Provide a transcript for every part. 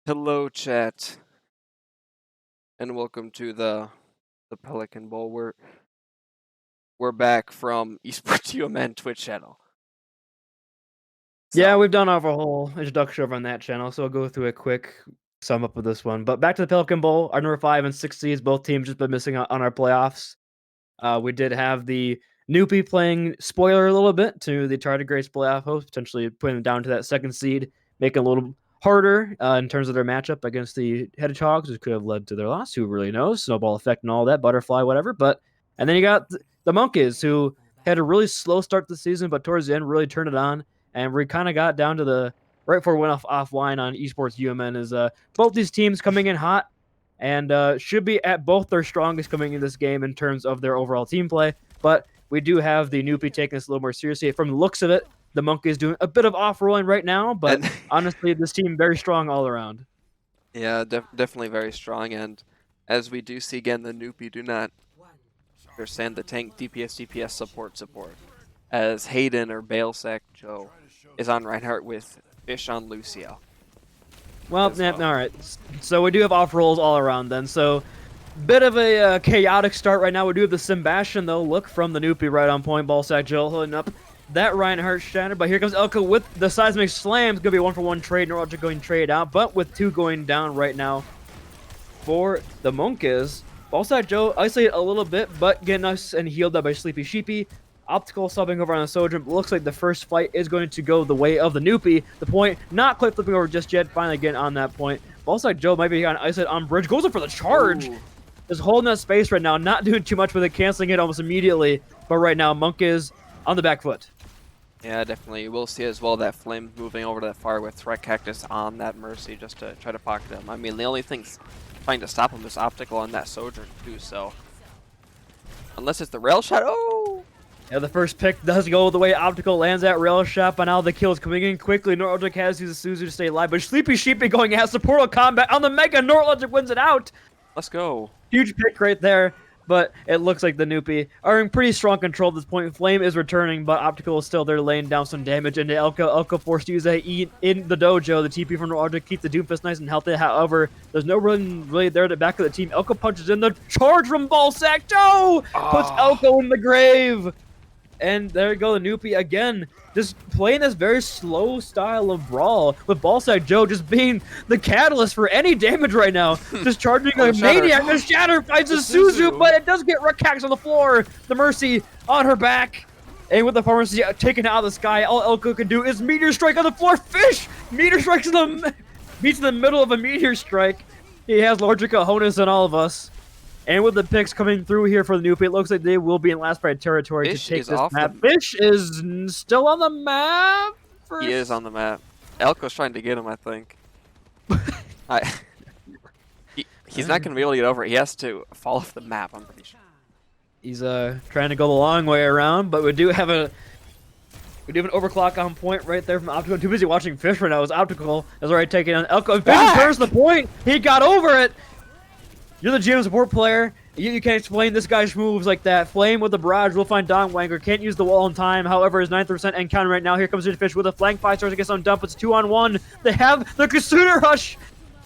Hello, chat, and welcome to the Pelican Bowl. We're back from Esports UMN Twitch channel. Yeah, So, we've done our whole introduction over on that channel, so I'll go through a quick sum up of this one. But back to the Pelican Bowl, our number 5 and 6 seeds, both teams just been missing out on our playoffs. We did have the Noopy playing spoiler a little bit to the tardigrades playoff host, potentially putting them down to that second seed, making it a little harder in terms of their matchup against the Hedgehogs, which could have led to their loss. Who really knows? Snowball effect and all that, butterfly, whatever. And then you got the Monkeys, who had a really slow start to the season, but towards the end really turned it on, and we kind of got down to the right before we went offline on Esports UMN is both these teams coming in hot and should be at both their strongest coming in this game in terms of their overall team play. But we do have the Noopy taking this a little more seriously. From the looks of it, the Monkeys doing a bit of off-rolling right now, but honestly, this team very strong all around. yeah, definitely very strong. And as we do see again, the Noopy do not understand the tank DPS support. As Hayden or Balesack Joe is on Reinhardt with Fish on Lucio. Well, all right. So we do have off rolls all around then. So bit of a chaotic start right now. We do have the Sebastian though. Look from the Noopy right on point. Ballsack Joe holding up that Reinhardt shatter. But here comes Elka with the seismic slam. It's gonna be a 1-for-1 trade. Neuralgic going trade out, but with 2 going down right now for the Monkeys. Ballsack Joe isolated a little bit, but getting us and healed up by Sleepy Sheepy. Optical subbing over on the Soldier. Looks like the first fight is going to go the way of the Noopy. The point not quite flipping over just yet. Finally getting on that point. Ballsack Joe might be on isolate on bridge. Goes up for the charge. Ooh. Just holding that space right now. Not doing too much with it. Canceling it almost immediately. But right now, Monk is on the back foot. Yeah, definitely. We'll see as well that Flame moving over to that far with Threat Cactus on that Mercy just to try to pocket him. I mean, the only thing trying to stop him is Optical on that Sojourn too, so. Unless it's the rail shot. Oh! Yeah, the first pick does go the way Optical lands that rail shot, but now the kill is coming in quickly. Neuralgic has to use the Suzu to stay alive, but Sleepy Sheepy going out supportal combat on the Mega. Neuralgic wins it out. Let's go. Huge pick right there, but it looks like the Noopy are in pretty strong control at this point. Flame is returning, but Optical is still there laying down some damage into Elka. Elka forced to use a E in the dojo. The TP from Neuralgic keeps the Doomfist nice and healthy. However, there's no one really there at the back of the team. Elka punches in the charge from Ballsack Joe! Puts Elko in the grave! And there you go, the Noopy again, just playing this very slow style of brawl, with Ballsack Joe just being the catalyst for any damage right now. Just charging a maniac. The Shatter finds a Suzu, but it does get Rekax on the floor. The Mercy on her back. And with the Pharmacy taken out of the sky, all Elko can do is Meteor Strike on the floor. Fish! Meteor Strikes meets in the middle of a Meteor Strike. He has larger cojones than all of us. And with the picks coming through here for the Noopy, it looks like they will be in last fight territory Fish to take is this off map. the... Fish is still on the map? He is on the map. Elko's trying to get him, I think. He's not going to be able to get over it. He has to fall off the map, I'm pretty sure. He's trying to go the long way around, but we do have an overclock on point right there from Optical. Too busy watching Fish right now. As Optical is already taking on Elko. Fish turns the point. He got over it. You're the GM support player. You can't explain this guy's moves like that. Flame with the barrage will find Dongwanger. Can't use the wall in time. However, his 9th% encounter right now. Here comes Fish with a flank 5 stars to get some dump. It's 2-on-1. They have the Kasuna Rush.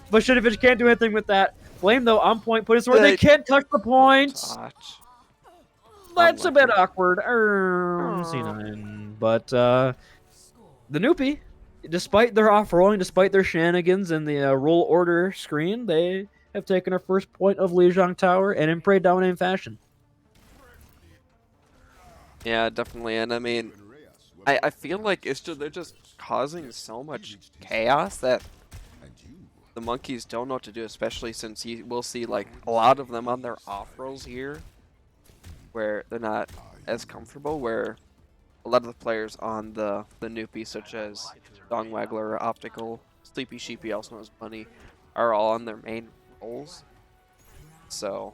But Fish can't do anything with that. Flame, though, on point. Put his sword. They can't touch the points. That's a bit awkward. C9. But the Noopy, despite their off-rolling, despite their shenanigans in the roll order screen, they have taken our first point of Lijiang Tower and in pretty dominating fashion. Yeah, definitely. And I mean, I feel like they're just causing so much chaos that the Monkeys don't know what to do, especially since we'll see like a lot of them on their off rolls here where they're not as comfortable, where a lot of the players on the Noopy, such as Dongwaggler, Optical, Sleepy Sheepy, also known as Bunny, are all on their main roles. So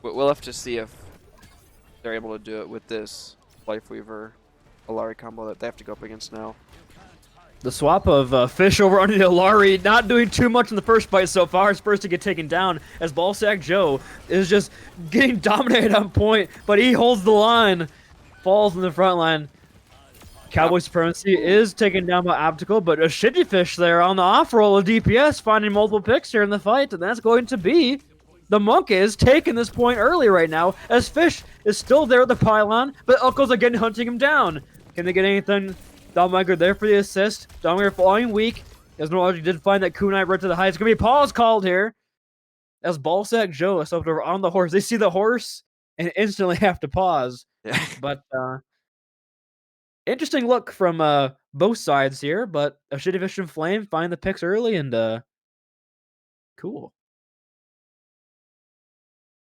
we'll have to see if they're able to do it with this Life Weaver Alari combo that they have to go up against now. The swap of Fish over under the Alari, not doing too much in the first fight so far. His first to get taken down as Ballsack Joe is just getting dominated on point, but he holds the line, falls in the front line. Cowboy Supremacy is taken down by Optical, but a shitty fish there on the off roll of DPS, finding multiple picks here in the fight, and that's going to be the Monkeys taking this point early right now, as Fish is still there with the pylon, but Elko's again hunting him down. Can they get anything? Dominator there for the assist. Dominator falling weak. As Norlogic did find that kunai right to the height. It's going to be a pause called here. As Ballsack Joe is up over on the horse. They see the horse and instantly have to pause. Yeah. But, interesting look from both sides here, but a shitty fish and flame find the picks early and cool.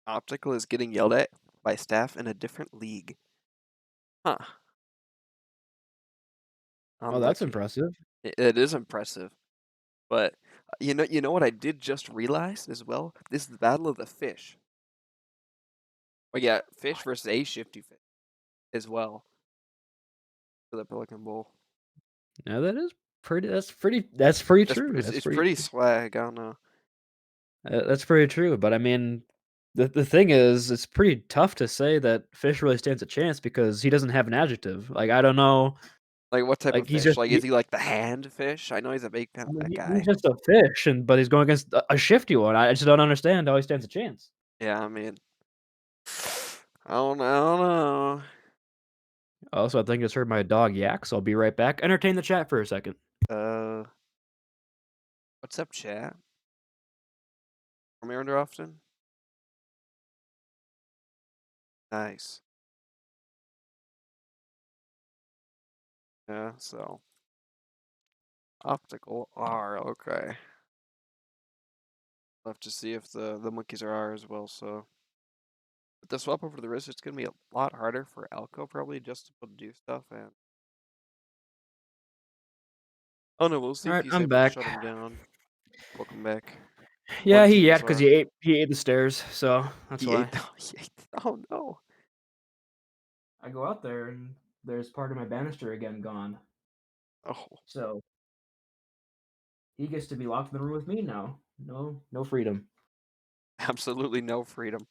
Optical is getting yelled at by staff in a different league. Huh. Oh, that's Unlucky. impressive. It is impressive. But you know what I did just realize as well? This is the battle of the fish. Well, yeah, fish versus a shifty fish as well. For the Pelican Bowl. Yeah, that's pretty true. It's pretty swag, I don't know. That's pretty true, but I mean, the thing is, it's pretty tough to say that Fish really stands a chance because he doesn't have an adjective. Like, I don't know. Like what type Like, of he's fish? just Like is he like the hand fish? I know he's a big kind of that guy. he's just a fish, but he's going against a shifty one. I just don't understand how he stands a chance. Yeah, I mean, I don't know. Also, I think I just heard my dog yak, so I'll be right back. Entertain the chat for a second. What's up, chat? Come here under often? Nice. Yeah, so optical R, okay. We'll have to see if the monkeys are R as well, so with the swap over to the wrist, it's gonna be a lot harder for Elko probably just to be able to do stuff and oh no, we'll see if Alright, he's I'm able back. to shut him down. Welcome back. Yeah, One he team yacked is because R. he ate the stairs, so that's He why. ate oh no. I go out there and there's part of my banister again gone. Oh, So he gets to be locked in the room with me now. No freedom. absolutely no freedom.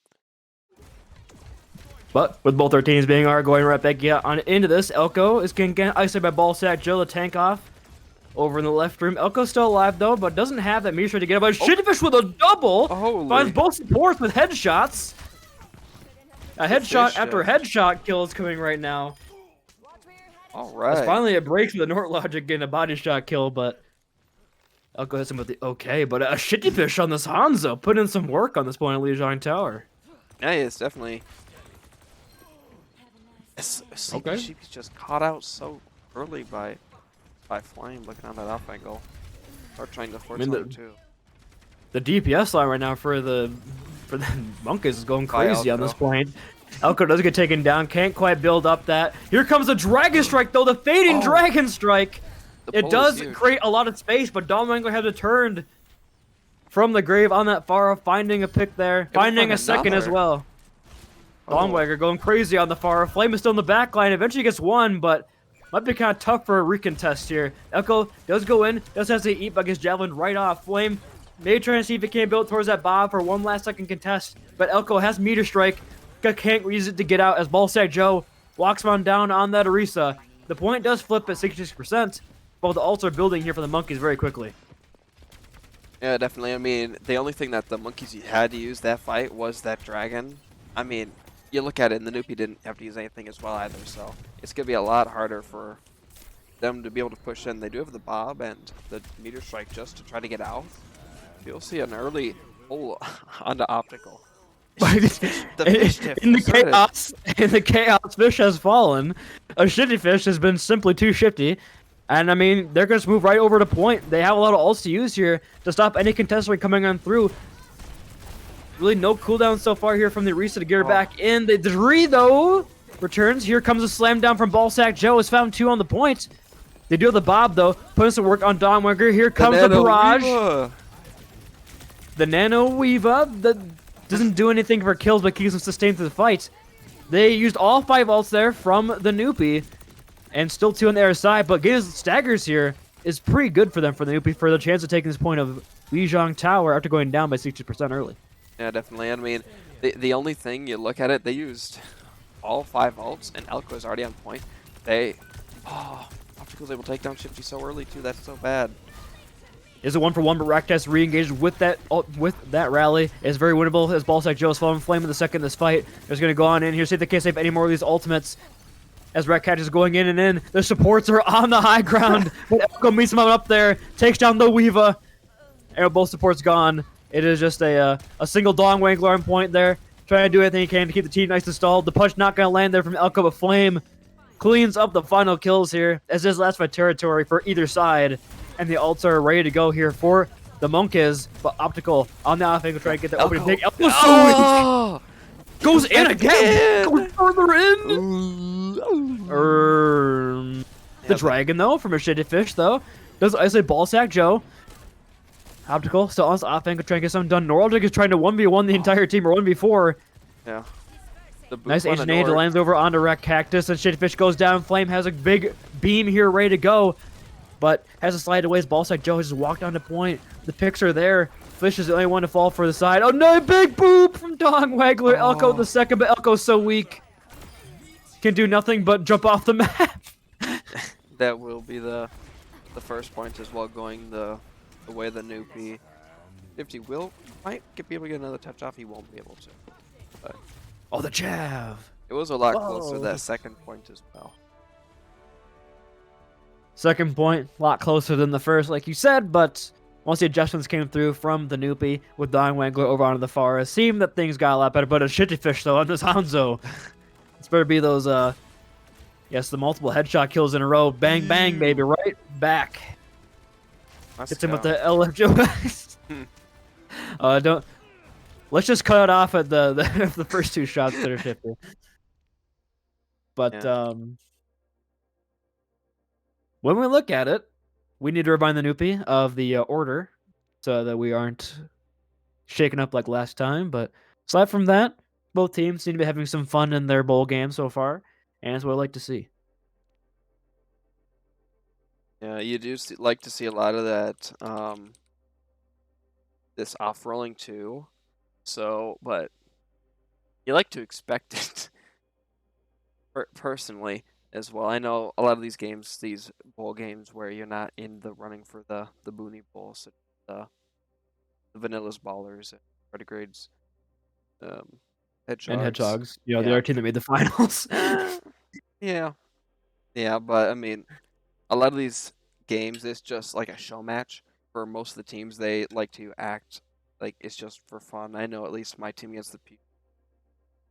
But with both our teams being R, going right back on into this, Elko is getting isolated by Ballsack Joe, the tank off. Over in the left room. Elko's still alive though, but doesn't have that meter to get up. But Shittyfish with a double finds both supports with headshots. A headshot after headshot kill is coming right now. Alright. Finally it breaks with the Norlogic getting a body shot kill, but Elko hits him with the okay, but a Shittyfish on this Hanzo, putting in some work on this point at Lijiang Tower. Yeah, it's definitely. Okay. She's just caught out so early by Flame looking at that off angle. Start trying to force him too. The DPS line right now for the Monkeys is going crazy on this point. Elko does get taken down, can't quite build up that. Here comes a Dragon Strike though, the fading Dragon Strike. It does create a lot of space, but Domangler has returned from the grave on that Pharah, finding a pick there, finding a second as well. Domangler going crazy on the Pharah. Flame is still in the back line, eventually gets one, but might be kind of tough for a recontest here. Elko does go in, does have to eat, but gets javelin right off. Flame may try to see if he can build towards that Bob for one last second contest, but Elko has meter strike. Can't use it to get out as Ballsack Joe walks on down on that Orisa. The point does flip at 66%, but the ults are building here for the Monkeys very quickly. Yeah, definitely. I mean, the only thing that the Monkeys had to use that fight was that dragon. I mean, you look at it, and the Noopy didn't have to use anything as well either, so it's going to be a lot harder for them to be able to push in. They do have the Bob and the meter strike just to try to get out. You'll see an early pull onto Optical. In the chaos, Fish has fallen. A shitty Fish has been simply too shifty. And I mean, they're going to move right over to point. They have a lot of ults to use here to stop any contestant coming on through. Really no cooldown so far here from the Orisa to get her back in. The Dree, though, returns. Here comes a slam down from Ballsack Joe. Has found two on the point. They do have the Bob, though. Putting some work on Dawnwinger. Here comes the barrage. The Nano Weaver that doesn't do anything for kills, but keeps them sustained through the fight. They used all 5 ults there from the Noopy. And still 2 on the other side, but getting staggers here is pretty good for them, for the Noopy, for the chance of taking this point of Lijiang Tower after going down by 60% early. Yeah, definitely. I mean, the only thing, you look at it, they used all 5 ults, and Elko is already on point. They Oh, Optical's able to take down Shifty so early too. That's so bad. Is a 1-for-1, but Raktas re-engaged with that rally. It's very winnable as Ballsack Joe's falling flame in the second this fight. There's going to go on in here, see if they can't save any more of these ultimates. As Raktas is going in and in, the supports are on the high ground. But Elko meets him up there, takes down the Weeva. And both supports gone. It is just a single Dong Wangler on point there. Trying to do everything he can to keep the team nice and stalled. The punch not going to land there from Elko, but Flame cleans up the final kills here as this lasts for territory for either side. And the ults are ready to go here for the Monkeys. But Optical on the off angle trying to get the opening pick. Elko's so weak. Goes in again! Goes further in! The dragon, though, from a shitty fish, though. Does isolate Ballsack Joe. Optical still on the off angle trying to get something done. Nordic is trying to 1v1 the entire team, or 1v4. Yeah. Nice Asian aid lands over onto Wreck Cactus, and shitty fish goes down. Flame has a big beam here ready to go, but has to slide away as Ballsack Joe has just walked on the point. The picks are there. Fish is the only one to fall for the side. Oh no, big boop from Dong Wagler. Elko the second, but Elko's so weak. Can do nothing but jump off the map. That will be the first point as well, going the way the Noopy. If he might be able to get another touch off, he won't be able to. But oh, the jav. It was a lot closer that second point as well. Second point, a lot closer than the first, like you said, but once the adjustments came through from the Noopy with Dong Wangler over onto the far, it seemed that things got a lot better. But a shitty fish though on this Hanzo. It's better be those yes, the multiple headshot kills in a row. Bang bang baby, right back. Gets him with the LFJ. Don't. Let's just cut it off at the first two shots that are shifted. But yeah. When we look at it, we need to remind the Noopy of the order so that we aren't shaken up like last time. But aside from that, both teams seem to be having some fun in their bowl game so far, and that's what I like to see. Yeah, you do like to see a lot of that, this off-rolling too. So, but you like to expect it personally as well. I know a lot of these games, these bowl games, where you're not in the running for the Booney Bowl, so the Vanillas Ballers, and Retrogrades, Hedgehogs. And Hedgehogs, the other team that made the finals. Yeah, but I mean, a lot of these games, it's just like a show match for most of the teams. They like to act like it's just for fun. I know at least my team against the P,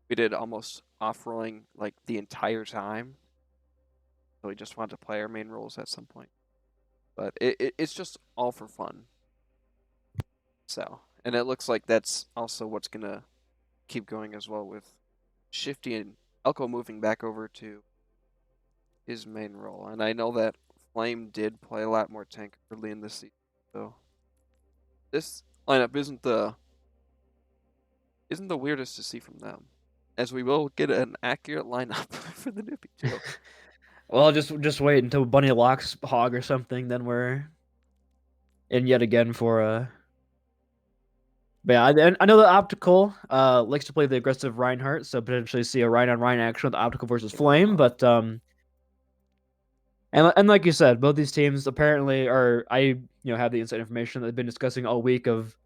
we did almost off-rolling like the entire time. So we just wanted to play our main roles at some point. But it's just all for fun. So, and it looks like that's also what's going to keep going as well, with Shifty and Elko moving back over to his main role. And I know that Flame did play a lot more tank early in the season. So this lineup isn't the weirdest to see from them, as we will get an accurate lineup for the Noopy too. Well, just wait until Bunny locks Hog or something, then we're in yet again for But yeah, I know that Optical likes to play the aggressive Reinhardt, so potentially see a Ryan-on-Ryan action with Optical versus Flame. But and like you said, both these teams apparently are, I have the inside information that they've been discussing all week of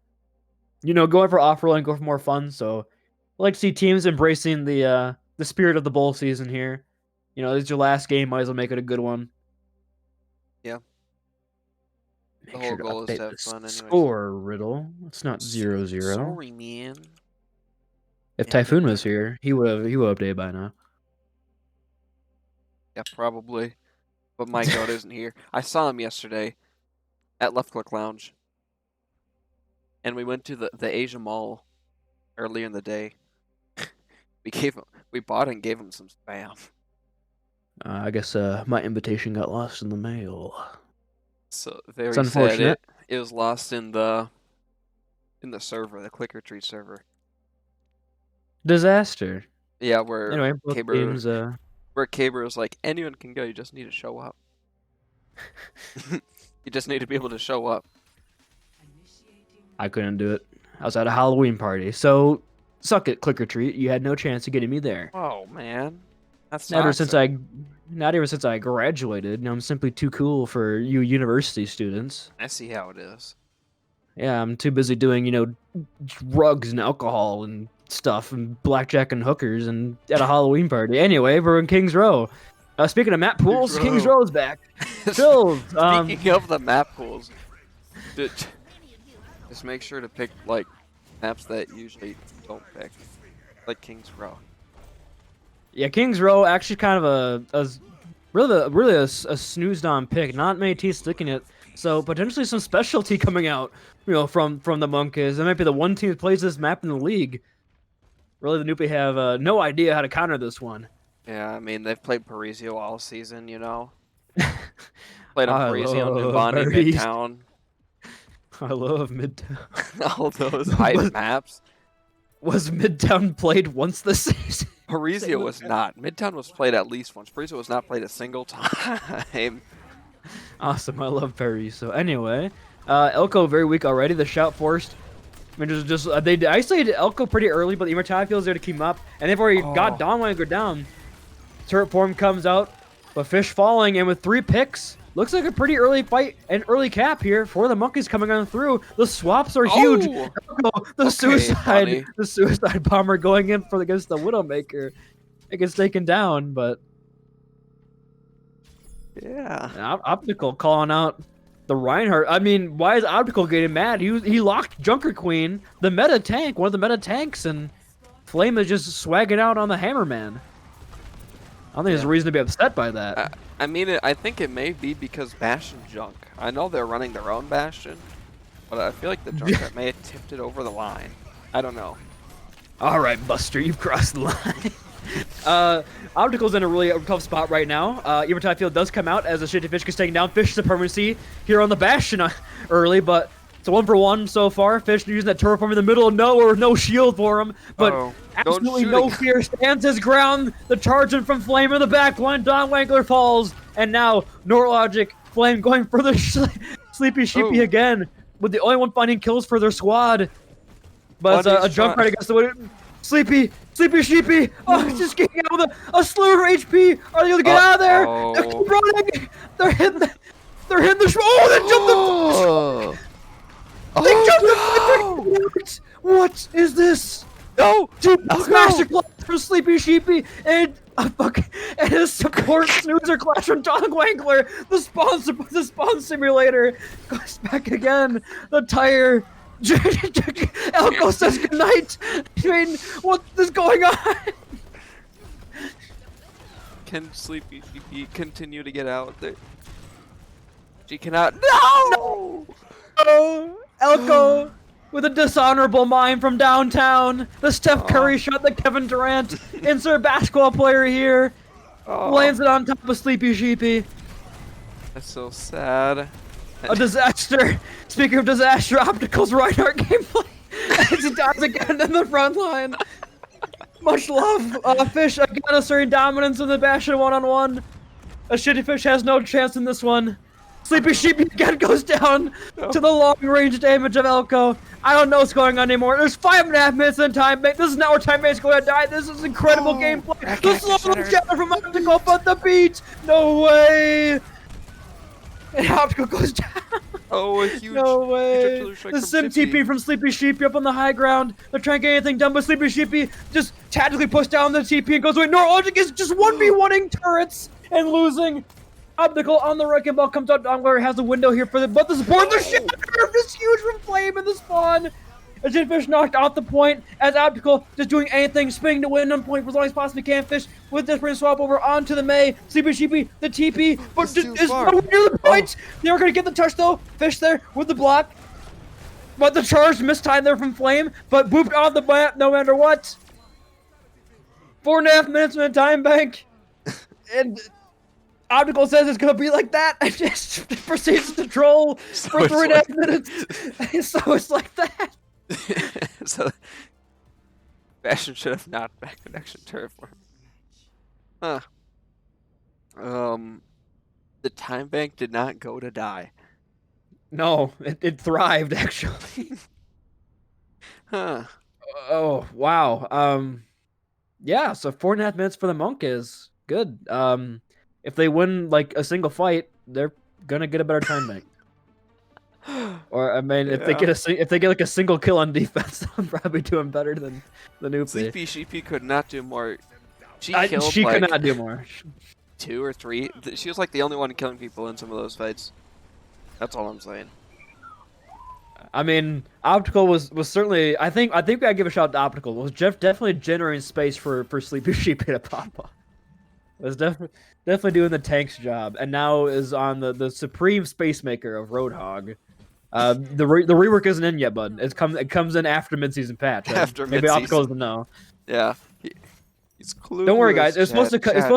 going for off-roll and go for more fun. So I like to see teams embracing the spirit of the bowl season here. This is your last game, might as well make it a good one. Yeah. Make sure to goal is update to have the fun anyways. score, Riddle. It's not 0-0. Sorry, man. If Typhoon was here, he would have updated by now. Yeah, probably. But my goat isn't here. I saw him yesterday at Left Click Lounge. And we went to the Asia Mall earlier in the day. We bought and gave him some spam. I guess my invitation got lost in the mail. So very It's unfortunate. sad. It was lost in the server, the Click or Treat server. Disaster. Yeah, where Anyway, both teams, where Caber was like, anyone can go, you just need to show up. You just need to be able to show up. I couldn't do it. I was at a Halloween party, so suck it, Click or Treat. You had no chance of getting me there. Oh man. That's Not ever since toxic. I graduated. I'm simply too cool for you university students. I see how it is. Yeah, I'm too busy doing, drugs and alcohol and stuff and blackjack and hookers and at a Halloween party. Anyway, we're in Kings Row. Speaking of map pools, Kings Row is back. Phil, Speaking of the map pools, ju- just make sure to pick like maps that usually don't pick, like King's Row. yeah, Kings Row actually kind of a snoozed on pick. Not many teams sticking it. So potentially some specialty coming out, from the Monkeys. It might be the one team that plays this map in the league. Really, the Noopy have no idea how to counter this one. Yeah, I mean they've played Parisio all season, you know. Played on I Parisio, love Nuvani, Paris. Midtown, I love Midtown. all those hype maps. Was Midtown played once this season? Parisio was not. Midtown was played at least once. Parisio was not played a single time. Awesome, I love Paris. So anyway, Elko very weak already. The shout forced. I mean, they isolated Elko pretty early, but the Immortality feels there to keep him up, and they've already got Dawnwanger down. Turret form comes out, but Fish falling, and with 3 picks, looks like a pretty early fight and early cap here for the Monkeys coming on through. The swaps are huge. Elko, Funny. the suicide bomber going in for against the Widowmaker. It gets taken down, but Yeah. Optical calling out the Reinhardt. I mean, why is Optical getting mad? He locked Junker Queen, the meta tank, one of the meta tanks, and Flame is just swagging out on the Hammerman. I don't think there's a reason to be upset by that. I mean, I think it may be because Bastion junk. I know they're running their own Bastion, but I feel like the junk may have tipped it over the line. I don't know. All right, Buster, you've crossed the line. Optical's in a really tough spot right now. Immortality Field does come out as the Shitty Fish gets taken down. Fish supremacy here on the Bastion early, but it's a 1-for-1 so far. Fish using that turret form in the middle of nowhere with no shield for him, but absolutely no fear. Stands his ground. The charging from Flame in the back line. Don Wankler falls, and now Norlogic, Flame going for the Sleepy Sheepy again, with the only one finding kills for their squad. But a jump right against the window. Sleepy Sheepy! Oh, he's just getting out with a slew of HP! Are they gonna get out of there? They're keep running! They're hitting the... Oh, they jumped the... What is this? No! Masterclass from Sleepy Sheepy and and his support snoozer clash from Don Wankler. The spawn simulator goes back again. The tire... Elko says goodnight. I mean, what is going on? Can Sleepy Sheepy continue to get out there? She cannot. No! Oh, Elko with a dishonorable mine from downtown. The Steph Curry shot, the Kevin Durant insert basketball player here. Lands it on top of Sleepy Sheepy. That's so sad. A disaster. Speaking of disaster, Optical's Reinhardt gameplay as he dies again in the front line. Much love, Fish again asserting dominance in the Bastion 1-on-1. A Shitty Fish has no chance in this one. Sleepy Sheepy again goes down to the long range damage of Elko. I don't know what's going on anymore. There's 5.5 minutes in time bank. This is not where time bank's going to die. This is incredible gameplay. The slow shadow from Optical, but the beat. No way. And Optical goes down. Oh, a huge. No way. The Sim TP from Sleepy Sheepy up on the high ground. They're trying to get anything done, but Sleepy Sheepy just tactically pushed down the TP and goes away. Norlogic is just 1v1ing turrets and losing. Optical on the wrecking ball comes out. Dongler has a window here for the support. The shatter is huge from Flame in the spawn. As Fish knocked out the point, as Optical just doing anything, spinning to win on point for as long as possibly can. Fish with this brings swap over onto the May. Sleepy Sheepy, the TP, but is nowhere near the point. They were going to get the touch though. Fish there with the block. But the charge mistime there from Flame, but booped off the map no matter what. 4.5 minutes in the time bank. And Optical says it's going to be like that. And just proceeds to troll for 3.5 minutes. So it's like that. So Bastion should have not back connection turret for him. The time bank did not go to die. No, it thrived actually. Huh. Oh wow. Yeah. So 4.5 minutes for the Monkeys. good. If they win like a single fight, they're gonna get a better time bank. Or I mean, if they get like a single kill on defense, they're probably doing better than the Noopy. Sleepy Sheepy could not do more. She could not do more. 2 or 3. She was like the only one killing people in some of those fights. That's all I'm saying. I mean, Optical was certainly. I think I gotta give a shout out to Optical. It was definitely generating space for Sleepy Sheepy to pop up. It was definitely doing the tank's job, and now is on the supreme space maker of Roadhog. The rework isn't in yet, bud. It comes in after midseason patch. Right? After maybe mid-season. Optical doesn't know. Yeah. He's clueless. Don't worry, guys. It's supposed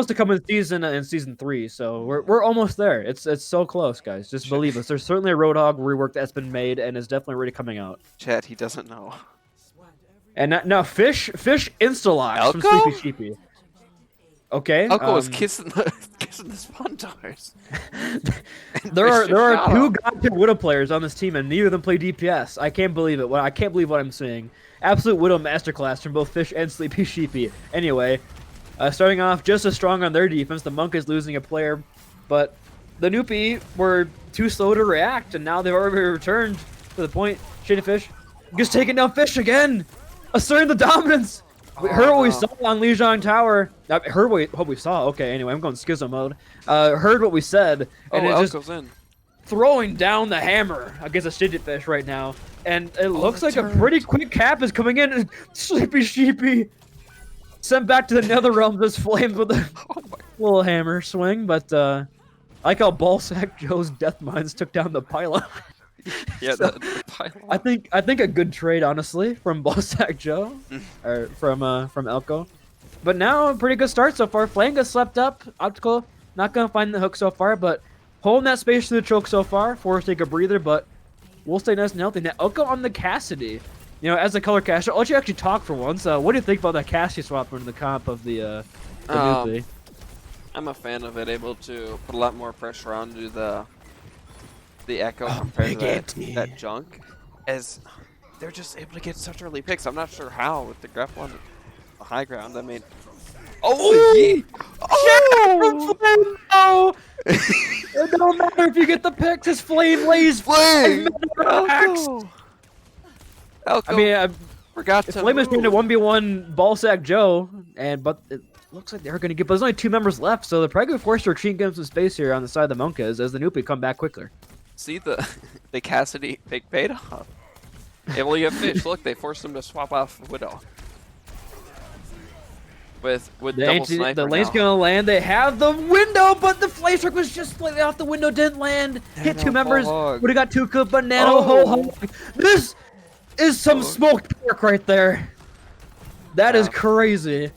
to come in season 3, so we're almost there. It's so close, guys. Just believe us. There's certainly a Roadhog rework that's been made and is definitely already coming out. Chat, he doesn't know. And now fish insta-locks from Elko? Sleepy Sheepy. Okay. Elko was kissing the spawn doors. There are 2 god-tier Widow players on this team, and neither of them play DPS. I can't believe it. I can't believe what I'm seeing. Absolute Widow masterclass from both Fish and Sleepy Sheepy. Anyway, starting off just as strong on their defense, the Monk is losing a player, but the Noopy were too slow to react, and now they've already returned to the point. Shady Fish just taking down Fish again, asserting the dominance. Heard what we saw on Lijiang Tower. Heard what we saw. Okay, anyway, I'm going Schizo mode. Heard what we said, and it's just in. throwing down the hammer against a Shady Fish right now. And it looks like a pretty quick cap is coming in. Sleepy Sheepy sent back to the Nether Realms as flames with a little hammer swing. But I like how Ballsack Joe's Death Mines took down the pylon. Yeah, So, the pylon. I think a good trade, honestly, from Ballsack Joe, or from Elko. But now a pretty good start so far. Flame got slept up. Optical not gonna find the hook so far, but holding that space through the choke so far. Forced to take a breather, but we'll stay nice and healthy. Now Elko on the Cassidy. You know, as a color caster, I'll let you actually talk for once. What do you think about that Cassidy swap in the comp of the Noopy? I'm a fan of it. Able to put a lot more pressure onto the Echo compared to that junk, as they're just able to get such early picks. I'm not sure how with the grapple on the high ground. I mean, oh! No! It don't matter if you get the picks. His flame lays Flame! Elko! Elko! I mean, I forgot to Flame is trying to 1v1 Ballsack Joe, but it looks like they're going to get. But there's only 2 members left, so they're probably going to force to retreat and get some space here on the side of the Monkas as the Noopy come back quicker. See the Cassidy pick paid off. Yeah, well, you have Fish. Look, they forced him to swap off Widow. With double sniper. The lane's gonna land. They have the window, but the flame stroke was just slightly off the window. Didn't land. Hit 2 members. Would have got 2 kills, but Nano ho. This is some smoked pork right there. That is crazy.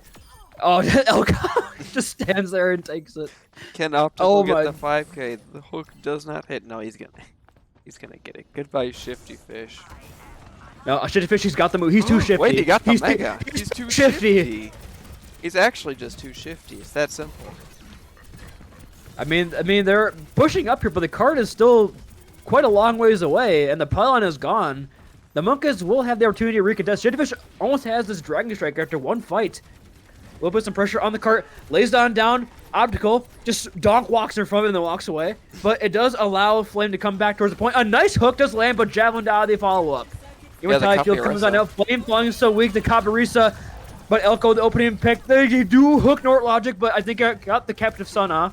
Oh, Elko just stands there and takes it. Can Optical get the 5K? The hook does not hit. No, he's gonna get it. Goodbye, Shifty Fish. No, Shifty Fish. He's got the move. He's too shifty. Wait, he got the mega. He's too shifty. He's actually just too shifty. It's that simple. I mean, they're pushing up here, but the card is still quite a long ways away, and the pylon is gone. The Monkas will have the opportunity to recontest. Shifty Fish almost has this Dragon Strike after 1 fight. We'll put some pressure on the cart. Lays down. Optical just donk walks in front of it and then walks away. But it does allow Flame to come back towards the point. A nice hook does land, but Javelin out of the follow-up. Immortality Field comes on out. Flame falling so weak. The Cabarisa. But Elko, the opening pick. They do hook Nort Logic, but I think I got the Captive Sun off.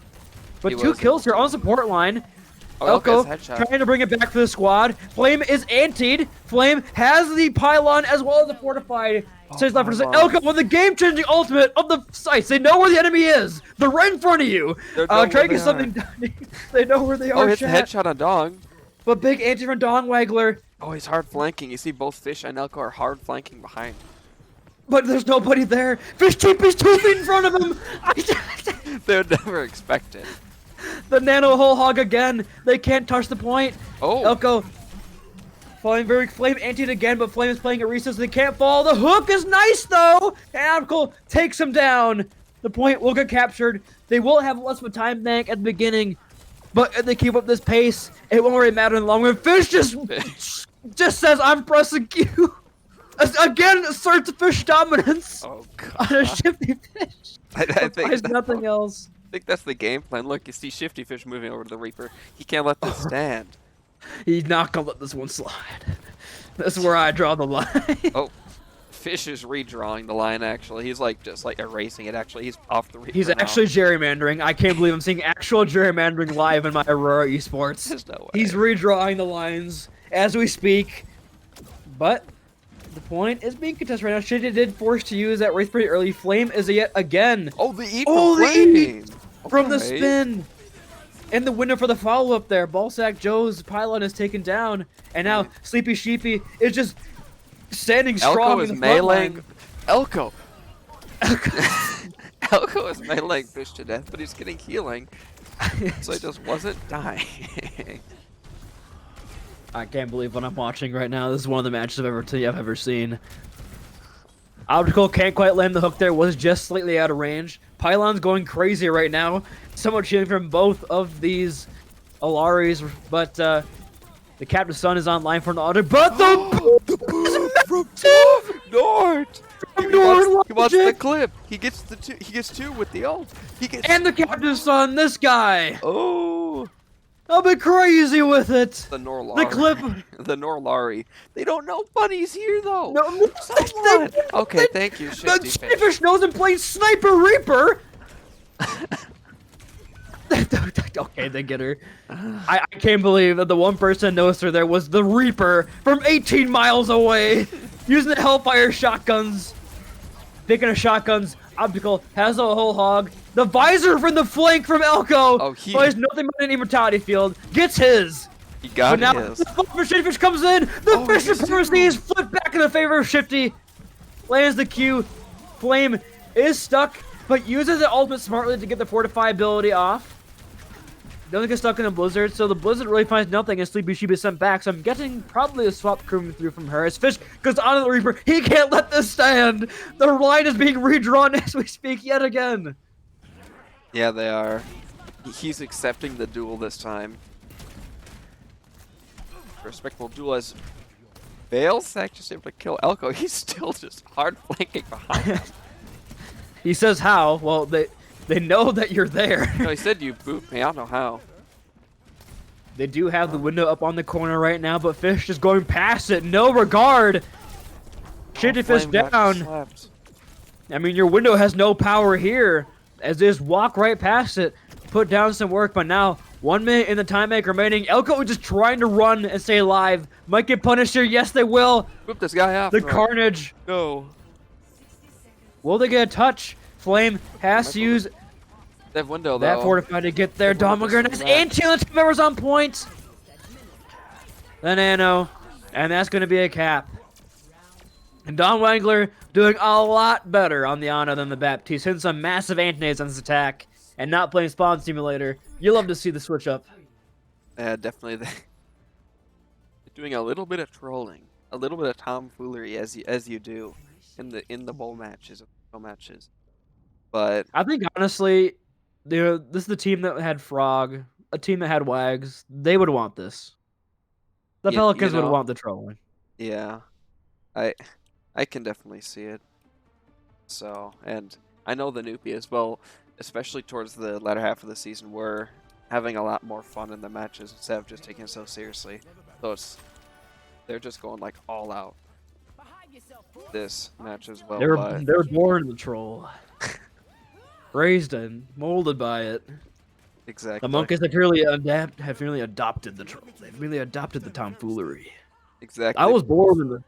But 2 kills here on the support line. Elko trying to bring it back for the squad. Flame is antied. Flame has the pylon as well as the fortified. Says left for Elko with the game-changing ultimate of the sites. They know where the enemy is. They're right in front of you. Trying to get something done. They know where they are. Oh, it's a headshot on Dong. But big anti from Dong Waggler. Oh, he's hard flanking. You see both Fish and Elko are hard flanking behind. But there's nobody there. Fish TP's 2 feet in front of him. They would never expect it. The Nano Whole Hog again. They can't touch the point. Oh. Elko falling very Flame antied again, but Flame is playing a recess. They can't fall. The hook is nice though. And Optical takes him down. The point will get captured. They will have less of a time bank at the beginning, but if they keep up this pace, it won't really matter in the long run. Fish just says, "I'm pressing Q." Again, asserts Fish dominance. Oh, God. On a Shifty Fish. I think There's nothing else. I think that's the game plan. Look, you see Shifty Fish moving over to the Reaper. He can't let this stand. He's not gonna let this one slide. That's where I draw the line. Oh, Fish is redrawing the line. Actually, he's like just like erasing it. Actually, he's off the Reaper. He's now. actually gerrymandering. I can't believe I'm seeing actual gerrymandering live in my Aurora esports. There's no way. He's redrawing the lines as we speak. But the point is being contested right now. Shitty did force to use that race pretty early. Flame is yet again. Oh, the eat Oh, from the Flame. eat from the Okay. spin. And the window for the follow-up there. Ballsack Joe's pylon is taken down. And now Sleepy Sheepy is just standing strong Elko in is the front meleeing. line. Elko. Elko is meleeing Fish to death, but he's getting healing. So he just wasn't dying. I can't believe what I'm watching right now. This is one of the matches I've ever seen. Optical can't quite land the hook there. Was just slightly out of range. Pylon's going crazy right now. So much healing from both of these Alaris, but the Captain Sun is online for an auto. But the boost from Nord. He wants the clip. He gets the two. He gets two with the ult. He gets and the Captain Sun, this guy. Oh, I'll be crazy with it. the Norlari. The clip. The Norlari. They don't know Bunny's here though. No, Someone. Okay, thank you, Shifty The Fish. Fish knows him playing Sniper Reaper. Okay, they get her. I can't believe that the one person noticed her there was the Reaper from 18 miles away, using the Hellfire shotguns. Speaking of shotguns, Optical has a whole hog. The visor from the flank from Elko. Oh, he has nothing but an immortality field. Gets his. He got But now his. the Shifty Fish comes in. The Fish he gets supremacy two. is flipped back in the favor of Shifty. Lands the Q. Flame is stuck, but uses the ultimate smartly to get the Fortify ability off. Doesn't get stuck in the Blizzard, so the Blizzard really finds nothing, and Sleepy Sheep is sent back, so I'm getting probably a swap coming through from her. As Fish goes on to the Reaper, he can't let this stand! The line is being redrawn as we speak yet again. Yeah, they are. He's accepting the duel this time. Respectful duel as Balesack just able to kill Elko. He's still just hard flanking behind him. He says how? Well, they know that you're there. No, he said you booped me. I don't know how. They do have the window up on the corner right now, but Fish just going past it. No regard. Shitty Fish Flame got down. slapped. I mean, your window has no power here. As they just walk right past it, put down some work, but now 1 minute in the time bank remaining. Elko just trying to run and stay alive. Might get punished here. Yes, they will. Boop this guy off. The carnage. No. Will they get a touch? Flame has to use That window though. that fortify to get there. The window Domiger was and anti members on point. The Nano, and that's going to be a cap. And Don Wangler doing a lot better on the Ana than the Baptiste, hitting some massive anti-nades on his attack and not playing Spawn Simulator. You love to see the switch up. Yeah, definitely. They're doing a little bit of trolling, a little bit of tomfoolery as you do in the bowl matches, But I think honestly, this is the team that had Frog, a team that had Wags. They would want this. The Pelicans would want the trolling. Yeah, I can definitely see it. So, and I know the Noopy as well, especially towards the latter half of the season, were having a lot more fun in the matches instead of just taking it so seriously. So they're just going like all out this match as well. They were born the troll, raised and molded by it. Exactly. The monkeys have really adopted the troll. They've really adopted the tomfoolery. Exactly. I was born in the.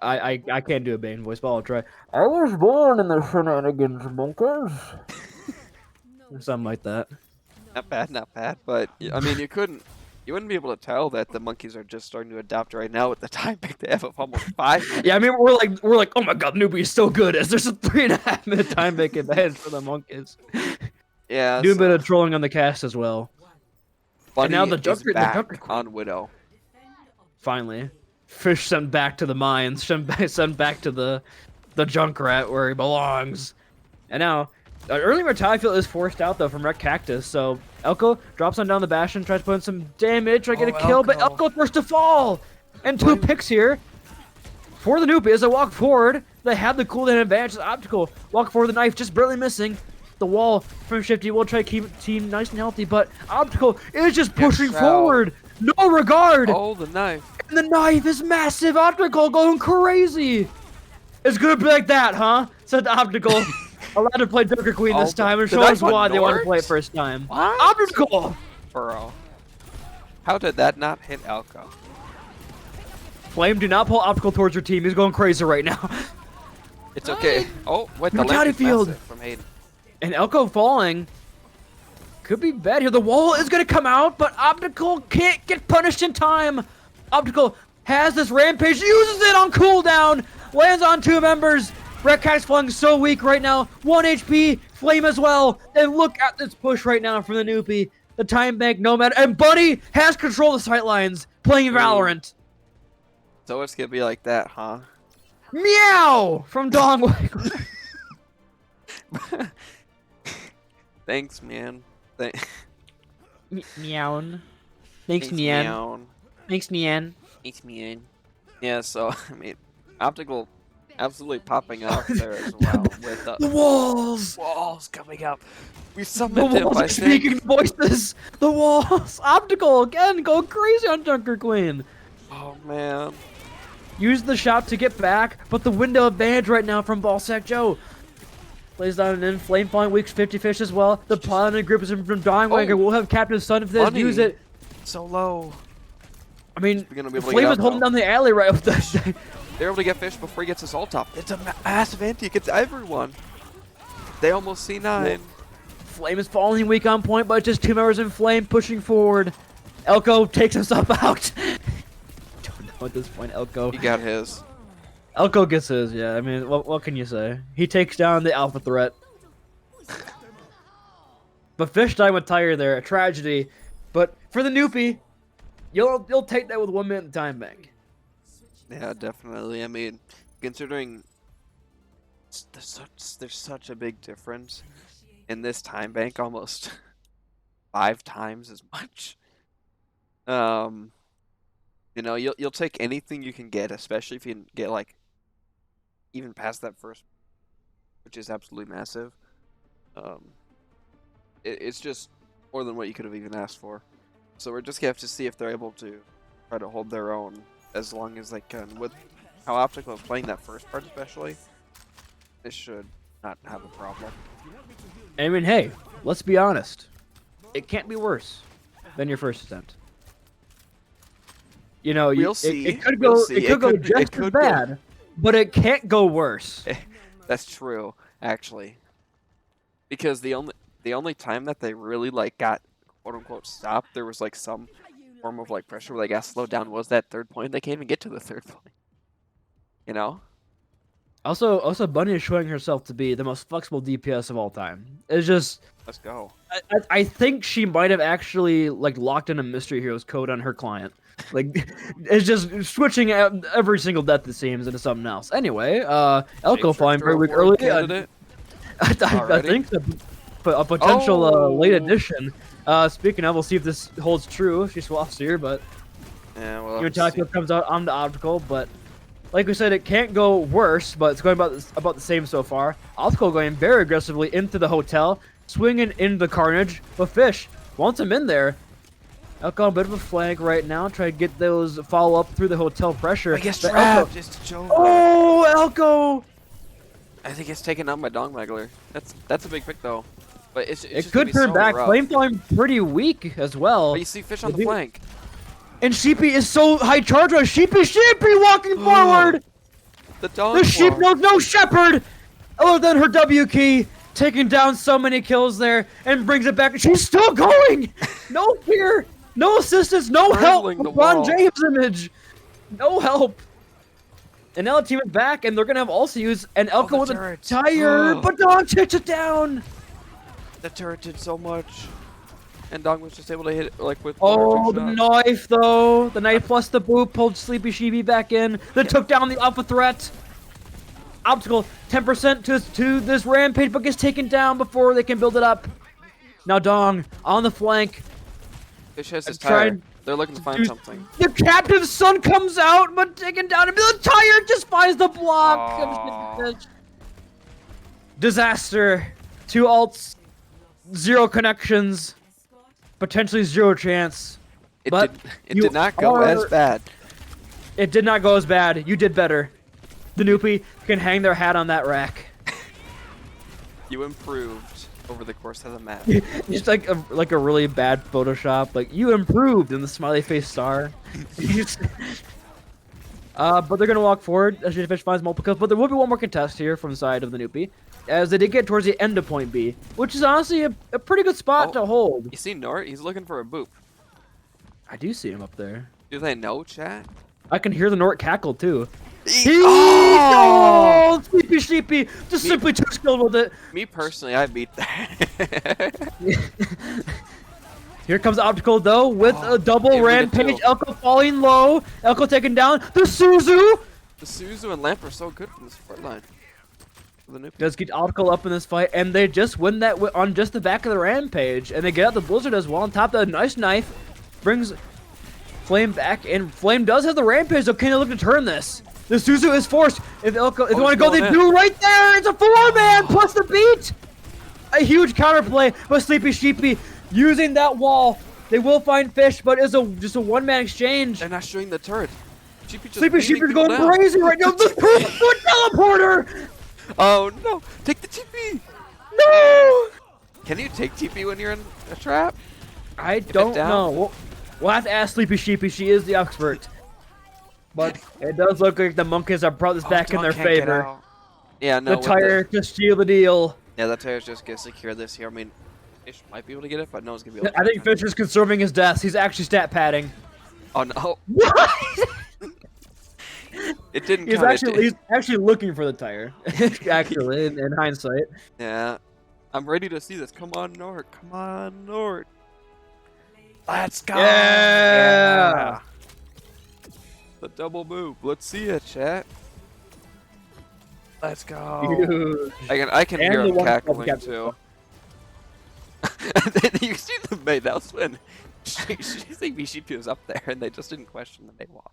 I can't do a Bane voice, but I'll try. I was born in the shenanigans, monkeys. Or something like that. Not bad. But I mean, you wouldn't be able to tell that the monkeys are just starting to adopt right now with the time pick they have of almost 5 minutes. Yeah, I mean we're like, oh my god, Noopy is so good. As there's a 3.5 minute time pick advantage for the monkeys. Yeah. Do a bit of trolling on the cast as well. Bunny and now is back on Widow. Finally, Fish sent back to the mines, sent back to the Junkrat where he belongs. And now, early mortality field is forced out though from Red Cactus, so Elko drops on down the Bastion, tries to put in some damage, try to get a kill, but Elko first to fall! And 2 picks here for the Noopy as they walk forward. They have the cooldown advantage. Optical walk forward, the knife just barely missing. The wall from Shifty will try to keep the team nice and healthy, but Optical is just pushing Shroud. forward. No regard. Oh, the knife. And the knife is massive. Optical going crazy. It's gonna be like that, huh? Said Optical. Allowed to play Joker Queen this time and show us why they want to play it first time. What? Optical. Bro. How did that not hit Elko? Flame, do not pull Optical towards your team. He's going crazy right now. It's okay. Oh, what the Mortality lamp is field. massive from Hayden. And Elko falling. Could be bad here. The wall is going to come out, but Optical can't get punished in time. Optical has this rampage, uses it on cooldown, lands on 2 members. Red Cat's falling so weak right now. 1 HP, Flame as well. And look at this push right now from the Noopy. The time bank, Nomad, and Buddy has control of the sight lines, playing Valorant. So it's gonna be like that, huh? Meow from Dong. Thanks, man. Meown. Thanks, Nian. Meown. Thanks, Nian. Thanks, man. Yeah, so, I mean, Optical absolutely popping out there as well with The walls! walls coming up. We The summoned him walls by are speaking voices! The walls! Optical again going crazy on Junker Queen! Oh, man. Use the shot to get back, but the window advantage right now from Ballsack Joe. Plays down and in, Flame falling weak, 50 fish as well. The Paladin group is in from Dyingwanger. We'll have Captain Sun if they Funny. use it. So low. I mean, We're gonna be able to Flame get is out, holding though. down the alley right with this. They're able to get fish before he gets his ult up. It's a massive anti against everyone. They almost C9. Flame is falling weak on point, but just 2 members in Flame pushing forward. Elko takes himself out. Don't know at this point, Elko. He got his. Elko gets his, yeah. I mean, what can you say? He takes down the alpha threat. But Fish died with Tire there, a tragedy. But for the Noopy, you'll take that with 1 minute time bank. Yeah, definitely. I mean, considering there's such a big difference in this time bank, almost 5 times as much. You know, you'll take anything you can get, especially if you can get like even past that first, which is absolutely massive. It's just more than what you could have even asked for. So we're just gonna have to see if they're able to try to hold their own as long as they can. With how Optical is playing that first part especially, this should not have a problem. I mean, hey, let's be honest. It can't be worse than your first attempt. You know, We'll see. It could We'll go. see. It could go It just could as go- bad, but it can't go worse. That's true, actually. Because the only time that they really like got quote unquote stopped, there was like some form of like pressure where they got slowed down was that 3rd point. They can't even get to the 3rd point. You know? Also, Bunny is showing herself to be the most flexible DPS of all time. It's just, Let's go. I think she might have actually like locked in a Mystery Heroes code on her client. Like, it's just switching every single death it seems into something else. Anyway, Elko flying very weak early. I think so. But a potential late addition. Speaking of, we'll see if this holds true. She swaps here, but Yeah, well, Utakio comes out on the Optical, but like we said, it can't go worse, but it's going about the same so far. Optical going very aggressively into the hotel, swinging into the Carnage, but Fish wants him in there. Elko a bit of a flag right now, try to get those follow up through the hotel pressure. I guess But trapped. Just a joke. Oh, Elko! I think it's taken out by Dongmagler. That's a big pick though. But it's It just gonna could be turn so back. rough. Flame falling pretty weak as well. But you see Fish on the flank. And Sheepy is so high charge on Sheepy walking forward! The dog. The sheep knows no shepherd other than her W key, taking down so many kills there and brings it back. She's still going! No fear, no assistance, no help Hurdling the from Ron wall. James' image. No help. And now the team is back and they're gonna have also use an Elko the with a turret. tire, Oh. but Dog takes it down. The turret did so much, and Dong was just able to hit it like with. Oh, one the or two shots. knife though. The knife plus the boot pulled Sleepy Sheepy back in. That took down the alpha threat. Obstacle 10% to this rampage, but gets taken down before they can build it up. Now Dong on the flank. Fish has his Tried tire. They're looking to find to- something. The captain's son comes out, but taken down. And the tire just finds the block. Aw. Disaster. 2 ults 0 connections, potentially 0 chance. It But did not go as bad. It did not go as bad. You did better. The Noopy can hang their hat on that rack. You improved over the course of the match. Just like a really bad Photoshop. Like, you improved in the smiley face star. But they're gonna walk forward as Fish finds multiple kills. But there will be one more contest here from the side of the Noopy, as they did get towards the end of point B, which is honestly a pretty good spot to hold. You see Nort? He's looking for a boop. I do see him up there. Do they know, chat? I can hear the Nort cackle too. Oh! Sleepy Sheepy, just simply too skilled with it. Me personally, I beat that. Here comes Optical though with a double rampage. Elko falling low. Elko taken down. The Suzu. The Suzu and Lamp are so good from the support line. Does get Optical up in this fight, and they just win that on just the back of the rampage, and they get out the Blizzard as well. On top of that, nice knife brings Flame back, and Flame does have the rampage. So can they look to turn this? The Suzu is forced. If they want to go, they do right there. It's a 4-man plus the beat. A huge counterplay, but Sleepy Sheepy using that wall. They will find Fish, but it's just a 1-man exchange. They're not showing the turret. Sleepy Sheepy's going crazy right now. The 2-foot teleporter. Oh no! Take the TP. No. Can you take TP when you're in a trap? I don't know. We'll have to ask Sleepy Sheepy. She is the expert. But it does look like the monkeys have brought this back in their favor. Yeah, no. The tire to steal the deal. Yeah, the tire's just gonna secure this here. I mean, Fish might be able to get it, but no one's gonna be able to. I think Fish is conserving his deaths. He's actually stat padding. Oh no! What? It didn't. He's actually looking for the tire. Actually, in hindsight. Yeah, I'm ready to see this. Come on, Nort. Come on, Nort. Let's go. Yeah. The double move. Let's see it, chat. Let's go. Huge. I can hear him cackling too. You see the mate. That was when she was up there, and they just didn't question the mate wall.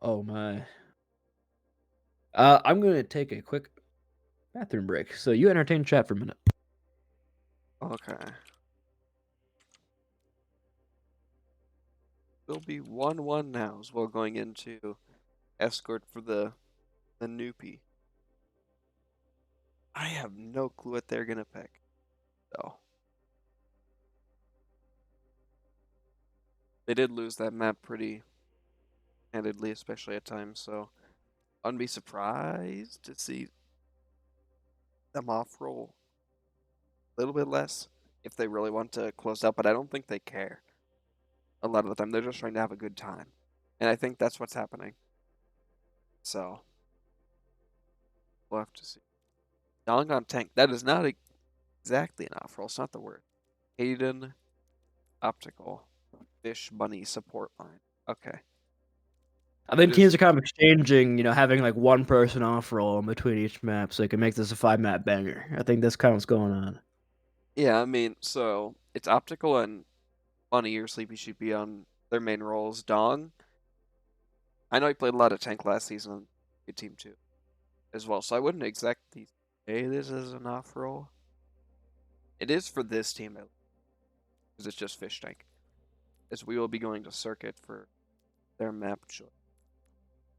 Oh my. I'm gonna take a quick bathroom break. So you entertain chat for a minute. Okay. It'll be 1-1 now as well, going into escort for the Noopy. I have no clue what they're gonna pick, though. They did lose that map pretty handedly, especially at times, so I wouldn't be surprised to see them off-roll a little bit less if they really want to close out, but I don't think they care. A lot of the time, they're just trying to have a good time. And I think that's what's happening. So, we'll have to see. Dong on tank. That is not exactly an off-roll. It's not the word. Hayden, Optical, Fish, Bunny, support line. Okay. I think teams are kind of exchanging, having like one person off-roll in between each map so they can make this a 5-map banger. I think that's kind of what's going on. Yeah, I mean, so it's Optical and Bunny or Sleepy Sheepy on their main roles. Dong, I know he played a lot of tank last season on good team too, as well. So I wouldn't exactly say this is an off roll. It is for this team, because it's just Fish tank. As we will be going to circuit for their map choice.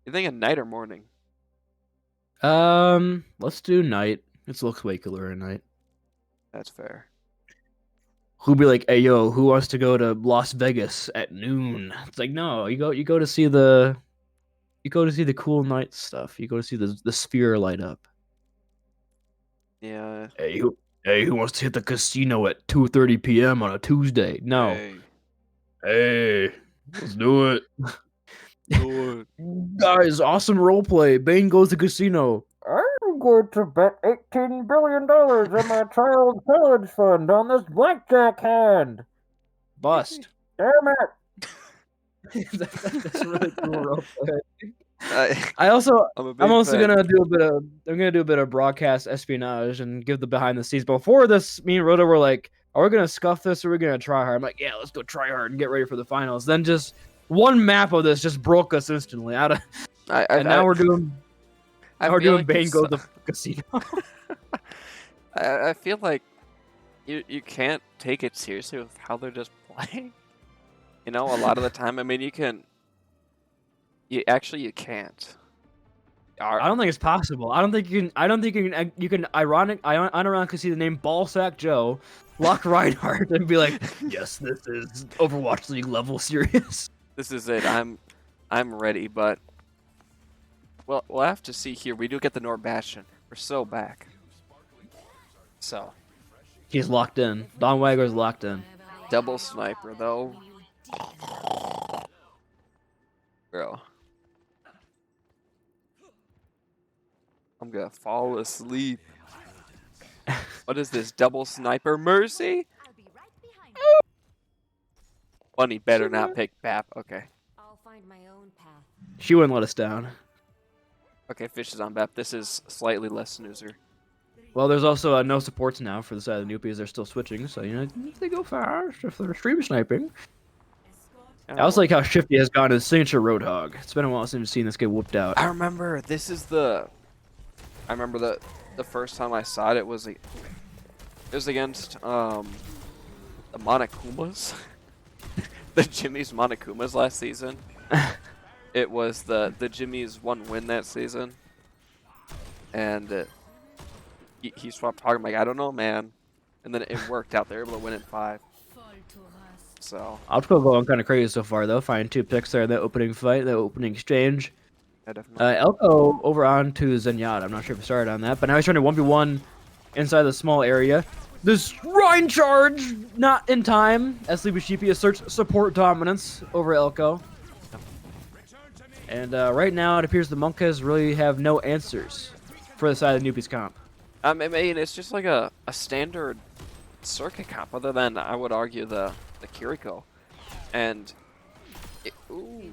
You think a night or morning? Let's do night. It looks way cooler at night. That's fair. Who'd be like, "Hey, yo, who wants to go to Las Vegas at noon?" It's like, no, you go to see the cool night stuff. You go to see the sphere light up. Yeah. Hey, who wants to hit the casino at 2:30 p.m. on a Tuesday? No. Hey, let's do it. Guys, awesome roleplay. Bane goes to casino. I'm going to bet $18 billion in my child's college fund on this blackjack hand. Bust. Damn it. That's really cool roleplay. I'm also gonna do a bit of broadcast espionage and give the behind the scenes. Before this, me and Roto were like, are we gonna scuff this or are we gonna try hard? I'm like, yeah, let's go try hard and get ready for the finals. Then just one map of this just broke us instantly out of. Now we're doing Bane go to the casino. I feel like you can't take it seriously with how they're just playing. You know, a lot of the time, I mean, you can't. I don't think it's possible. I don't think you can. I don't think you can unironically see the name Ballsack Joe, lock Reinhardt, and be like, "Yes, this is Overwatch League level serious." This is it. I'm ready, but we'll have to see here. We do get the Bastion. We're so back. So He's locked in. Don Wagler's locked in. double sniper though, bro. I'm gonna fall asleep. What is this double sniper? Mercy? Bunny better not pick Bap. Okay. I'll find my own path. She wouldn't let us down. Okay, Fish is on Bap. This is slightly less snoozer. Well, there's also no supports now for the side of the Noopies. They're still switching, so you know if they go fast, if they're stream sniping. I also like how Shifty has gone his signature Roadhog. It's been a while since we've seen this get whooped out. I remember the first time I saw it, it was against the Monokumas. The Jimmy's Monokumas last season. It was the Jimmy's one win that season. And he swapped hog. I'm like, I don't know, man. And then it worked out. They were able to win in 5. So Optical going kind of crazy so far, though. Finding 2 picks there in the opening fight, the opening exchange. yeah, definitely. Elko over on to Zenyatta. I'm not sure if he started on that, but now he's trying to 1v1 inside the small area. This Rhine charge, not in time, as Sleepy Sheepy asserts support dominance over Elko. And right now, it appears the Monkas really have no answers for the side of the Noopies comp. I mean, it's just like a standard circuit comp, other than, I would argue, the Kiriko. And, ooh,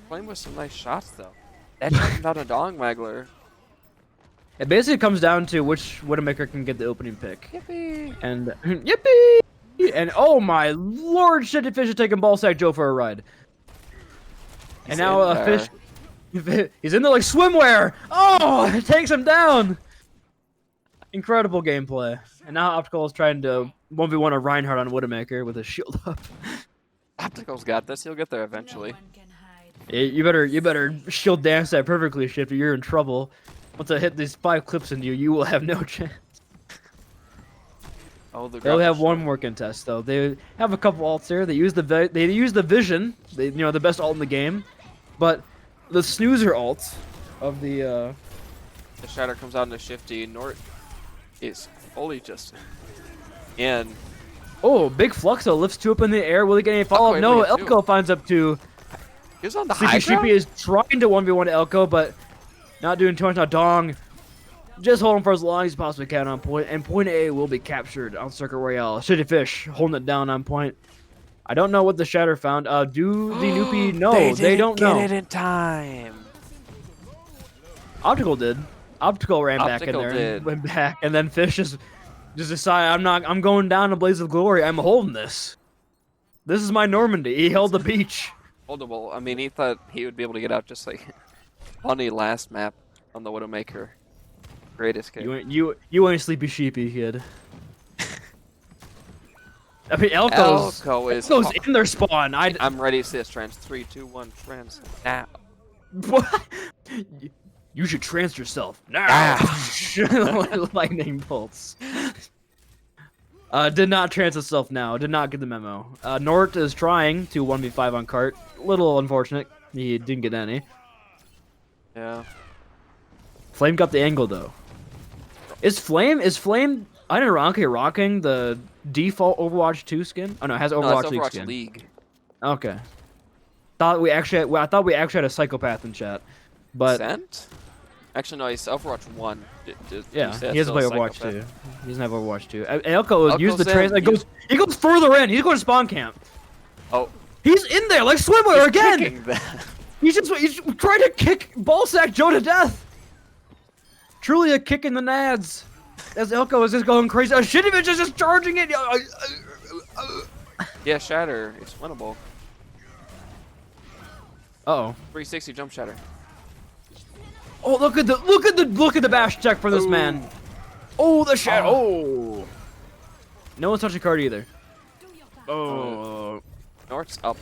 playing with some nice shots, though. That jumped out a dong waggler. It basically comes down to which Widowmaker can get the opening pick. Yippee! And, yippee! And, oh my lord, Shitty Fish is taking Ballsack Joe for a ride. And now a Fish, he's in there like swimwear! Oh, it takes him down! Incredible gameplay. And now Optical is trying to 1v1 a Reinhardt on Widowmaker with his shield up. Optical's got this. He'll get there eventually. You better shield dance that perfectly, Shifty. You're in trouble. Once I hit these 5 clips into you, you will have no chance. Oh, They'll have one more contest though. They have a couple ults there. They use the vision. They, you know, the best ult in the game, but the snoozer ult of the The Shatter comes out into Shifty. Nort is fully just in. oh, big Fluxo lifts 2 up in the air. Will he get any follow up? No, Elko finds up 2. He was on the high Sleepy ground? Sheepy is trying to 1v1 Elko, but not doing too much. Now Dong just holding for as long as he possibly can on point, and point A will be captured on Circuit Royale. Shitty Fish holding it down on point. I don't know what the Shatter found. Do the Noopy know? They don't know. Get it in time. Optical did. Optical ran back in Optical there did. and went back, and then Fish just decided, I'm going down to Blaze of Glory. I'm holding this. This is my Normandy. He held the beach. Holdable. I mean, he thought he would be able to get out just like funny last map on the Widowmaker. Great escape. You ain't Sleepy Sheepy, kid. I mean, Elko's in their spawn. I'm ready to see this trans. 3, 2, 1, trans now. What? You should trance yourself now. Lightning bolts. Did not trance itself now. Did not get the memo. Nort is trying to 1v5 on cart. Little unfortunate. He didn't get any. Yeah. Flame got the angle though. Is Flame unironically rocking the default Overwatch 2 skin? Oh no, it has Overwatch, no, League Overwatch skin. League. Okay. I thought we actually had a psychopath in chat, but Sent? Actually, no. He's Overwatch 1. yeah, he has to play Overwatch 2. He doesn't have Overwatch 2. Elko used the trans. He goes further in. He's going to spawn camp. Oh. He's in there like swimwear again. Kicking that. He's trying to kick Ballsack Joe to death. Truly a kick in the nads. As Elko is just going crazy. Shitty bitch is just charging it. Yeah, Shatter. It's winnable. Uh-oh. 360 jump Shatter. Oh, look at the bash check for this man. Oh, the shadow. Oh. No one's touching card either. Oh. North's up.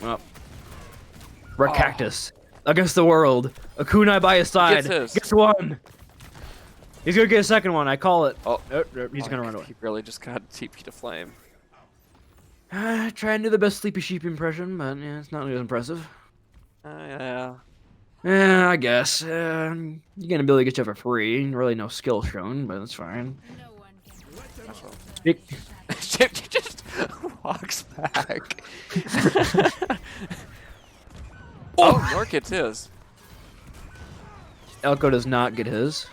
Red Cactus against the world. A kunai by his side. Gets one. He's gonna get a second one. I call it. Oh, he's gonna run away. He really just got TP to flame. Try and do the best Sleepy Sheep impression, but yeah, it's not as impressive. Yeah. Yeah, I guess. You're gonna be able to get you for free. Really no skill shown, but that's fine. Speak. Chip just walks back. Oh, Nor gets his. Elko does not get his.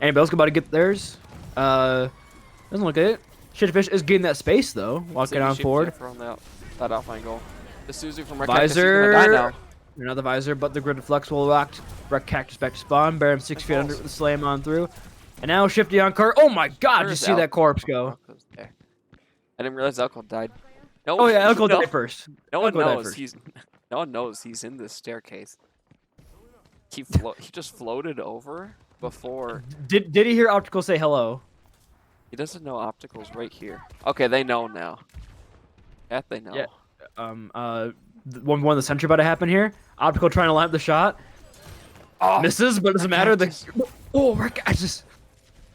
Anybody else about to get theirs? Doesn't look like it. Shitfish is getting that space though, walking on forward. That offline goal. The Suzu from Red Visor. Cactus is gonna die now. Another visor, but the grid flex will lock Red Cactus back to spawn. Bear him 6 feet under with the slam on through. And now Shifty on cart. Oh my god, Where's just see that corpse go. There. I didn't realize Elko died. No, Oh yeah, Elko died first. No one Elko died knows first. no one knows he's in this staircase. He just floated over before. Did he hear Optical say hello? He doesn't know Optical's right here. Okay, they know now. That they know. Yeah. One of the sentry about to happen here. Optical trying to line up the shot. Oh, Misses, but it doesn't matter. I just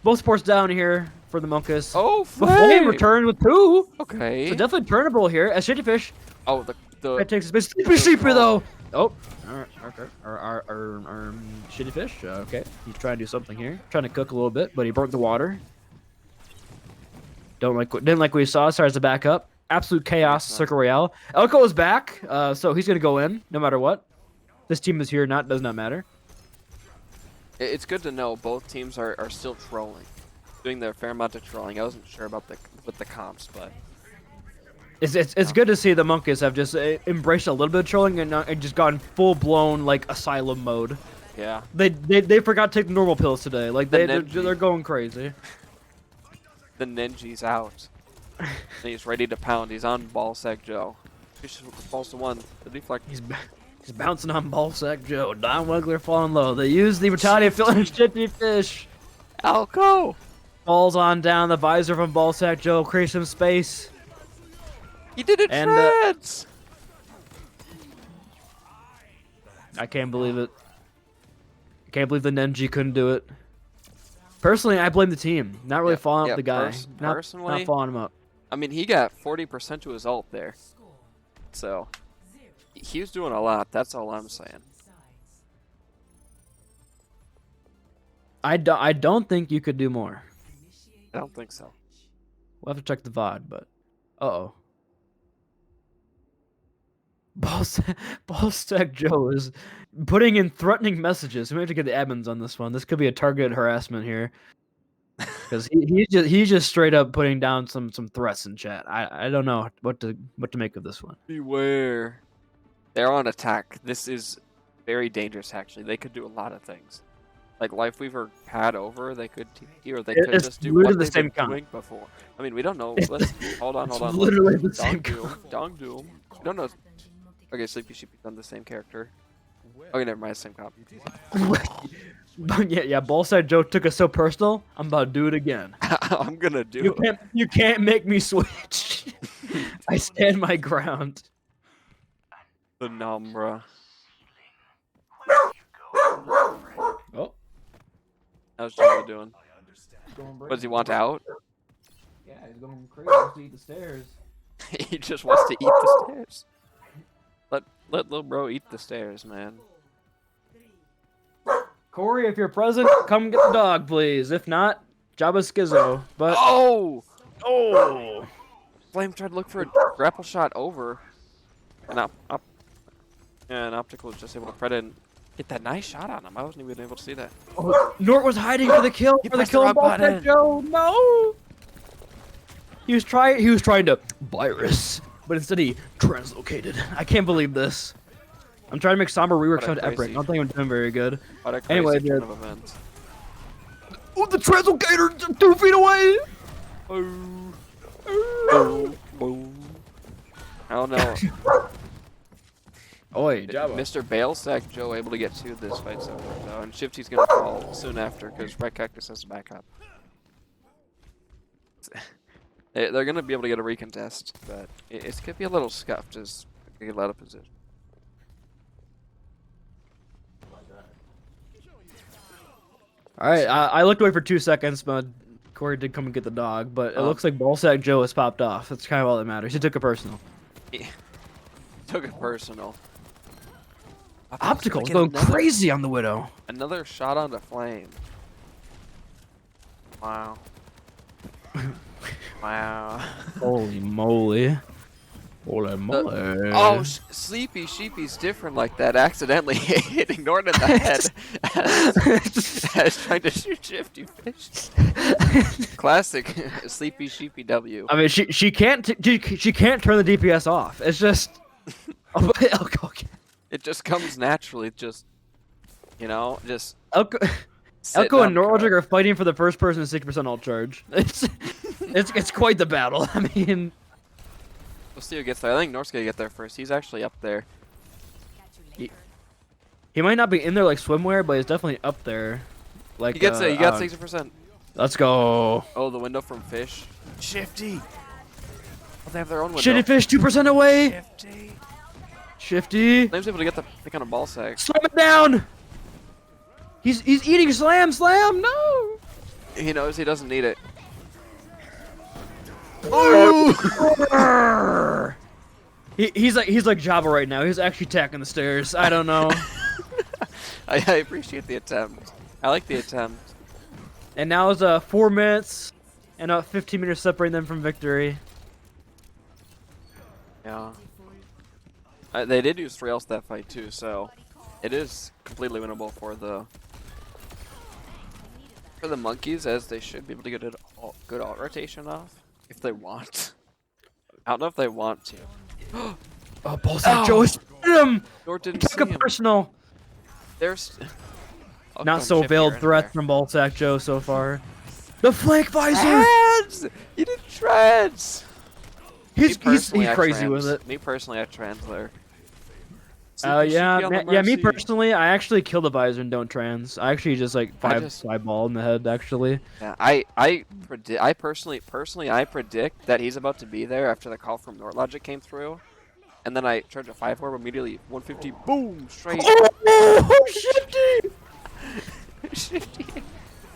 both sports down here for the Monkus. Oh, Flame returned with 2. Okay. So definitely turnable here as Shittyfish. Oh, It takes a bit sleepy though. Oh, Shittyfish. Okay, he's trying to do something here. Trying to cook a little bit, but he burnt the water. Didn't like what he saw. Starts to back up. Absolute chaos. Circle Royale. Elko is back, so he's gonna go in no matter what. This team is here. Does not matter. It's good to know both teams are still trolling, doing their fair amount of trolling. I wasn't sure about with the comps, but it's good to see the Monkeys have just embraced a little bit of trolling and just gone full blown like asylum mode. yeah. They forgot to take the normal pills today. Like they're going crazy. The Ninji's out. And he's ready to pound. He's on Ballsack Joe. He's falls to 1. The deflect. He's bouncing on Ballsack Joe. Don Wegler falling low. They use the brutality of filling Shittyfish. Elko! Falls on down. The visor from Ballsack Joe creates some space. He did it, Freds! I can't believe it. I can't believe the Nenji couldn't do it. Personally, I blame the team. Not really following up the guy. Personally, not following him up. I mean, he got 40% to his ult there. So, he was doing a lot. That's all I'm saying. I don't think you could do more. I don't think so. We'll have to check the VOD, but... Uh-oh. Ballsack Joe is putting in threatening messages. We have to get the admins on this one. This could be a targeted harassment here. Because he's just straight up putting down some threats in chat. I don't know what to make of this one. Beware. They're on attack. This is very dangerous, actually. They could do a lot of things. Like Lifeweaver pad over, they could TP, or they could just do what they've been doing before. I mean, we don't know. Let's hold on. Literally the same Dong Doom. No, no. Okay, Sleepy Sheep done the same character. Okay, never mind, same copy. yeah. Ballside Joe took it so personal. I'm about to do it again. I'm gonna do it. You can't make me switch. I stand my ground. The Numbra. Oh. How's Joe doing? What, does he want out? Yeah, he's going crazy. He wants to eat the stairs. He just wants to eat the stairs. Let little bro eat the stairs, man. Corey, if you're present, come get the dog, please. If not, Jabba Skizzo. But oh, oh, Flame tried to look for a grapple shot over, and and Optical was just able to pred and get that nice shot on him. I wasn't even able to see that. Oh, Nort was hiding for the kill. He For the pressed kill, the wrong button. Joe. No. He was trying to virus, but instead he translocated. I can't believe this. I'm trying to make somber rework sound epic. I don't think I'm doing very good. Anyway, dude. Oh, the translocator 2 feet away. I don't know. Oi, Jabba. Mr. Balesack Joe able to get 2 this fight so far, though, and Shifty's gonna fall soon after because Red Cactus has to back up. They're gonna be able to get a recontest, but it's gonna be a little scuffed as they get out of position. All right, I looked away for 2 seconds, but Corey did come and get the dog. But it looks like Ballsack Joe has popped off. That's kind of all that matters. He took it personal. He took it personal. Optical going crazy on the Widow. Another shot on the flame. Wow. Wow. Holy moly. Holy moly. Oh, Sleepy Sheepy's different like that, accidentally hitting Norton in the head as trying to shoot Shifty Fish. Classic Sleepy Sheepy W. I mean, she can't turn the DPS off. It's just It just comes naturally, just, you know, just... Elko and Norlogic are fighting for the first person 60% ult charge. It's quite the battle. I mean... We'll see who gets there. I think North's gonna get there first. He's actually up there. He might not be in there like swimwear, but he's definitely up there. Like he gets it. He got 60%. Let's go. Oh, the window from Fish. Shifty. Oh, they have their own window. Shifty Fish 2% away. Shifty. Shifty. Flame's able to get the pick on a ball sack. Slam it down. He's eating slam. No. He knows he doesn't need it. He's like Java right now. He's actually tacking the stairs. I don't know. I appreciate the attempt. I like the attempt. And now it's 4 minutes and 15 meters separating them from victory. Yeah. They did use 3 else that fight too, so it is completely winnable for the monkeys, as they should be able to get a good alt rotation off if they want. I don't know if they want to. Oh, Ballsack Joe is him. Nor didn't Took see a him. personal. There's Not so veiled threat from Ballsack Joe so far. The flank visor. Trans! You did trans. He's I crazy trans. with it. Me personally, I trans there. Yeah, me personally, I actually kill the visor and don't trans. I actually just like five ball in the head actually. Yeah, I personally predict that he's about to be there after the call from Nortlogic came through, and then I charge a 5 orb immediately, 150, boom, straight. Oh, Shifty! Shifty.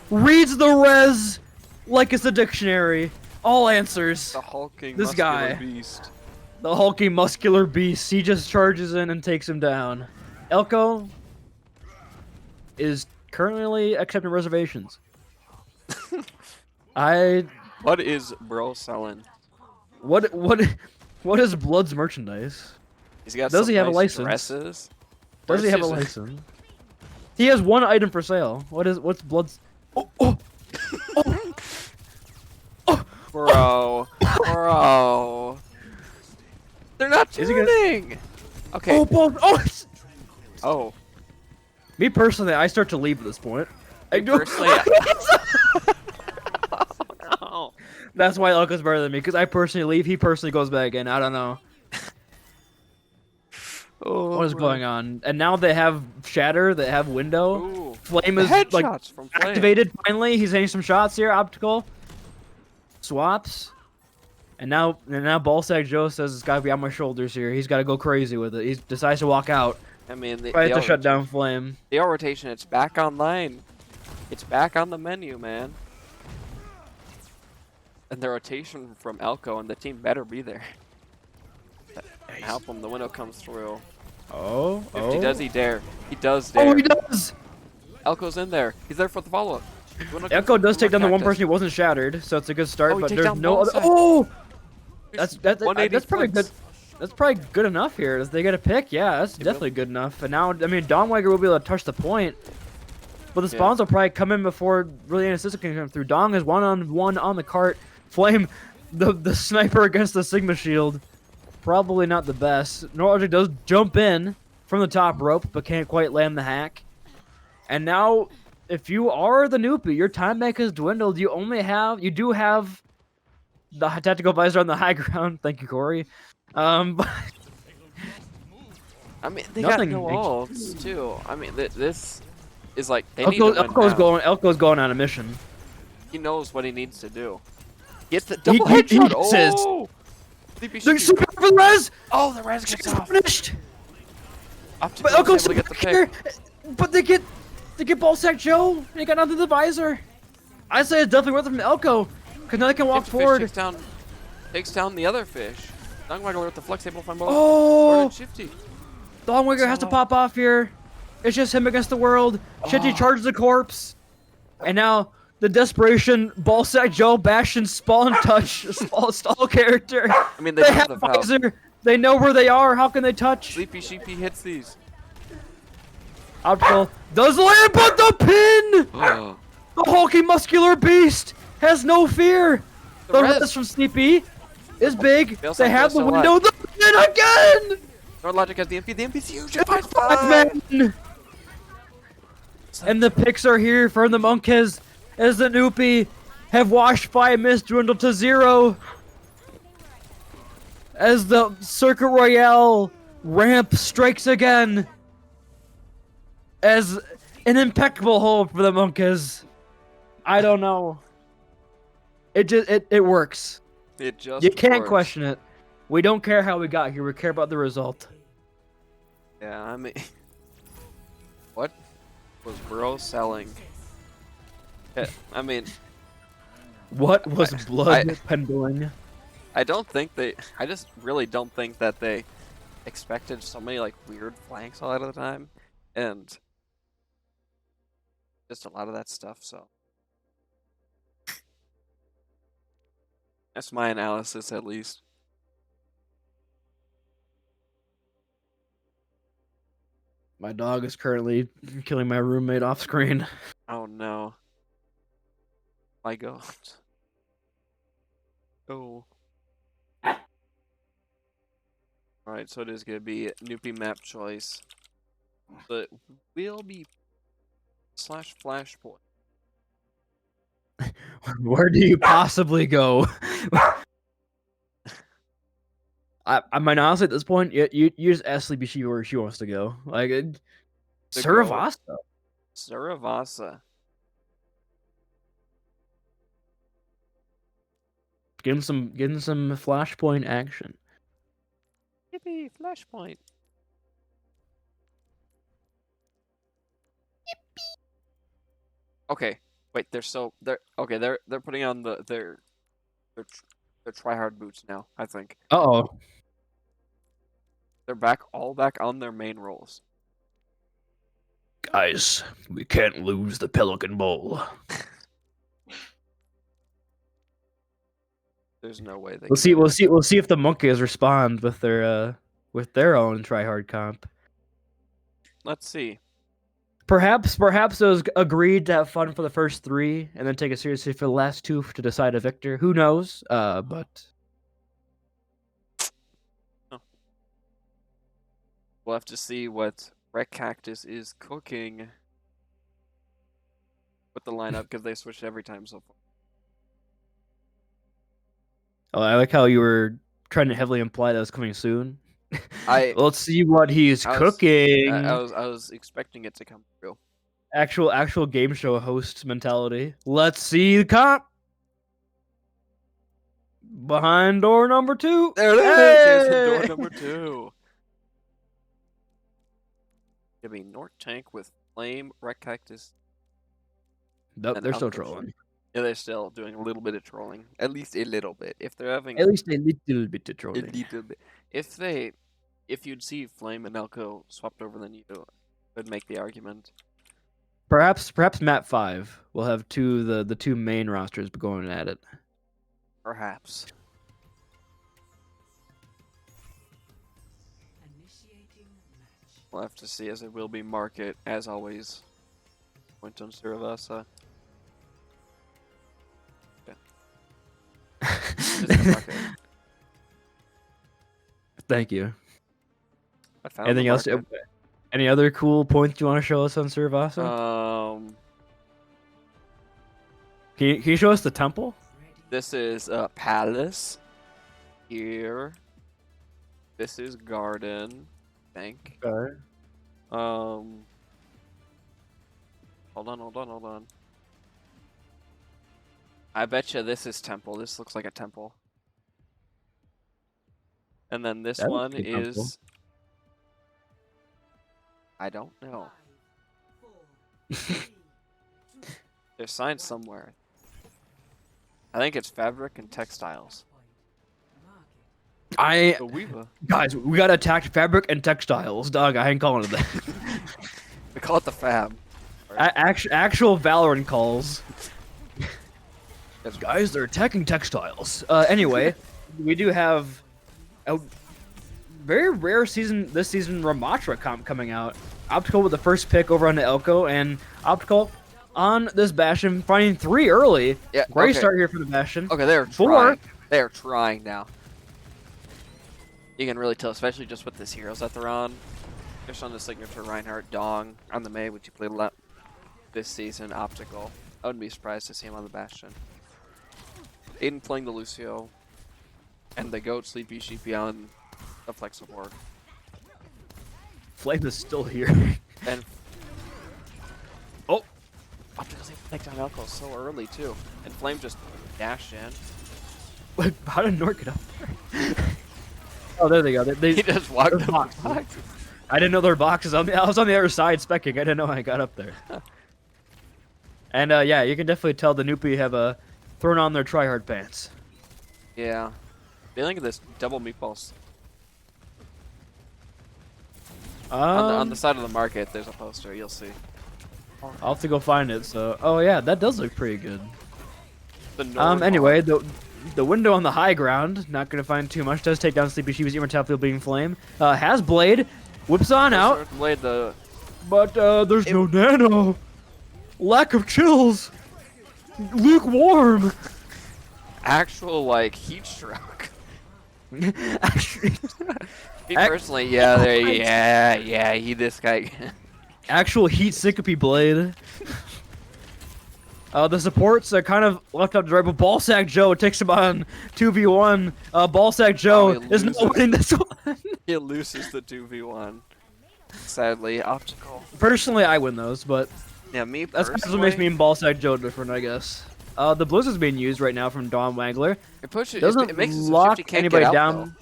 Reads the res like it's a dictionary. All answers. The hulking This muscular guy. beast. The hulking muscular beast. He just charges in and takes him down. Elko is currently accepting reservations. What is bro selling? What is Blood's merchandise? He's got Does some he have a nice license? Dresses. Does he have a license? He has 1 item for sale. What's Blood's? Oh. Bro. They're not tuning! Okay. Oh. Me personally, I start to leave at this point. Me personally, no. That's why Elko's better than me, because I personally leave, he personally goes back in. I don't know. Oh, what is going on? And now they have Shatter, they have Window. Ooh. Flame is like activated finally. He's hitting some shots here, optical. Swaps. And now Ballsack Joe says it's gotta be on my shoulders here. He's gotta go crazy with it. He decides to walk out. I mean, Tries to shut down Flame. The alt rotation, it's back online. It's back on the menu, man. And the rotation from Elko and the team better be there. Help him. The window comes through. Oh. Does he dare? He does dare. Oh, he does. Elko's in there. He's there for the follow-up. Elko does take down the 1 person who wasn't shattered, so it's a good start. Oh, but there's no other. Oh, that's probably good. That's probably good enough here. As they get a pick, yeah, that's definitely good enough. And now, I mean, Dawnwagger will be able to touch the point, but the spawns will probably come in before really any assist can come through. Dong is 1-on-1 on the cart. Flame, the sniper against the Sigma shield, probably not the best. Norlogic does jump in from the top rope, but can't quite land the hack. And now, if you are the Noopy, your time back has dwindled. You do have the tactical visor on the high ground. Thank you, Corey. But I mean, they got no ults too. I mean, this is like they need to win Elko's going on a mission. He knows what he needs to do. Get the double headshot. Oh! Sleepy They're Sheepy. super for the res. Oh, the res gets She's off. finished. Optical But was able to get the pick. But they get Ballsack Joe. They got nothing to the visor. I say it's definitely worth it from Elko, because now they can walk Fish forward. takes down the other fish. Dongwagger with the flex able to find both. Oh, Shifty. Dongwigger has to pop off here. It's just him against the world. Shifty charges the corpse. And now the desperation Ballsack Joe Bastion spawn touch stall character. I mean, They have visor. They know where they are. How can they touch? Sleepy Sheepy hits these. Optical does land, but the pin! Oh. The hulking muscular beast has no fear. The res. res from Sleepy is big. also They have the still window. alive. The pin again! Nord Logic has the MP. The MP's huge. Five men. And the picks are here for the Monkeys as the Noopy have watched 5 minutes dwindle to 0. As the Circuit Royale ramp strikes again. As an impeccable hold for the Monkeys. I don't know. It works. It just You can't works. question it. We don't care how we got here. We care about the result. Yeah, I mean, what was bro selling? I mean, What was blood pendling? I don't think I just really don't think that they expected so many like weird flanks a lot of the time, and just a lot of that stuff. So that's my analysis, at least. My dog is currently killing my roommate off screen. Oh no. My God. Oh. Alright, so it is gonna be Noopy map choice. But will be / flashpoint. Where do you possibly go? I might honestly at this point, you just ask Sleepy She where she wants to go. Like, Saravasa. Saravasa. Give him some flashpoint action. Yippee, flashpoint. Okay, wait. They're putting on their tryhard boots now. I think Uh-oh. they're all back on their main roles. Guys, we can't lose the Pelican Bowl. There's no way they. We'll see if the Monkeys respond with their own tryhard comp. Let's see. Perhaps it was agreed to have fun for the first 3 and then take it seriously for the last 2 to decide a victor. Who knows? But We'll have to see what Wreck Cactus is cooking with the lineup, because they switched every time so far. oh, I like how you were trying to heavily imply that was coming soon. Let's see what he's cooking. I was expecting it to come through. Actual game show host mentality. Let's see the comp. Behind door number 2. There it is. Here's door number 2. Give me North Tank with Flame, Wreck Cactus. Nope, and they're still Alpha. trolling. Yeah, they're still doing a little bit of trolling. At least a little bit. If they're having At least a little bit of a trolling. little bit. If you'd see Flame and Elko swapped over, then you could make the argument. Perhaps map 5 will have the 2 main rosters going at it. Perhaps. We'll have to see, as it will be market, as always. Point on Saravasa. Okay. Thank you. I found Anything the else? market. Any other cool points you want to show us on Saravasa? Can you show us the temple? This is Palace. Here. This is Garden. Bank. Okay. Hold on. I bet you this is temple. This looks like a temple. And then this That one looks like a temple. is... I don't know. There's signs somewhere. I think it's fabric and textiles. The Weaver. Guys, we got attacked fabric and textiles, dog. I ain't calling it that. We call it the fab. Actual Valorant calls. That's Guys, they're attacking textiles. Anyway, we do have a very rare season this season Ramatra comp coming out. Optical with the first pick over on the Elko, and Optical on this Bastion finding 3 early. Yeah, Great okay. start here for the Bastion. Okay, they're 4. trying. They're trying now. You can really tell, especially just with this heroes that they're on. Just on the signature Reinhardt, Dong, on the May, which you played a lot this season, Optical. I wouldn't be surprised to see him on the Bastion. Aiden playing the Lucio, and the Goat Sleepy Sheepy on the Flex support. Flame is still here. And oh, Optical's able to take down Elko so early too, and Flame just dashed in. Wait, how did Nort get up there? Oh, there they go. He just walked they're up. boxes. I didn't know there were boxes. I was on the other side specking. I didn't know I got up there. And yeah, you can definitely tell the Noopy have thrown on their tryhard pants. Yeah, feeling of this double meatballs. On the side of the market, there's a poster. You'll see. I'll have to go find it. So, oh yeah, that does look pretty good. The Nord Anyway, the window on the high ground, not gonna find too much. Does take down Sleepy Sheepy's Immortality Bleeding Flame. Has Blade, whips on out, Blade the but there's no nano. Lack of chills. Lukewarm. actual like heat stroke. Actually, Me personally, yeah, this guy. actual heat syncope Blade. The supports are kind of left up to right, but Ballsack Joe takes him on 2v1. Ballsack Joe is not winning this one. He loses the 2v1. Sadly, Optical. Personally, I win those, but Yeah, me that's personally. kind of what makes me and Ballsack Joe different, I guess. The Blizzard's being used right now from Don Wangler. It pushes. Doesn't It makes it so lock 50 can't anybody get out, down.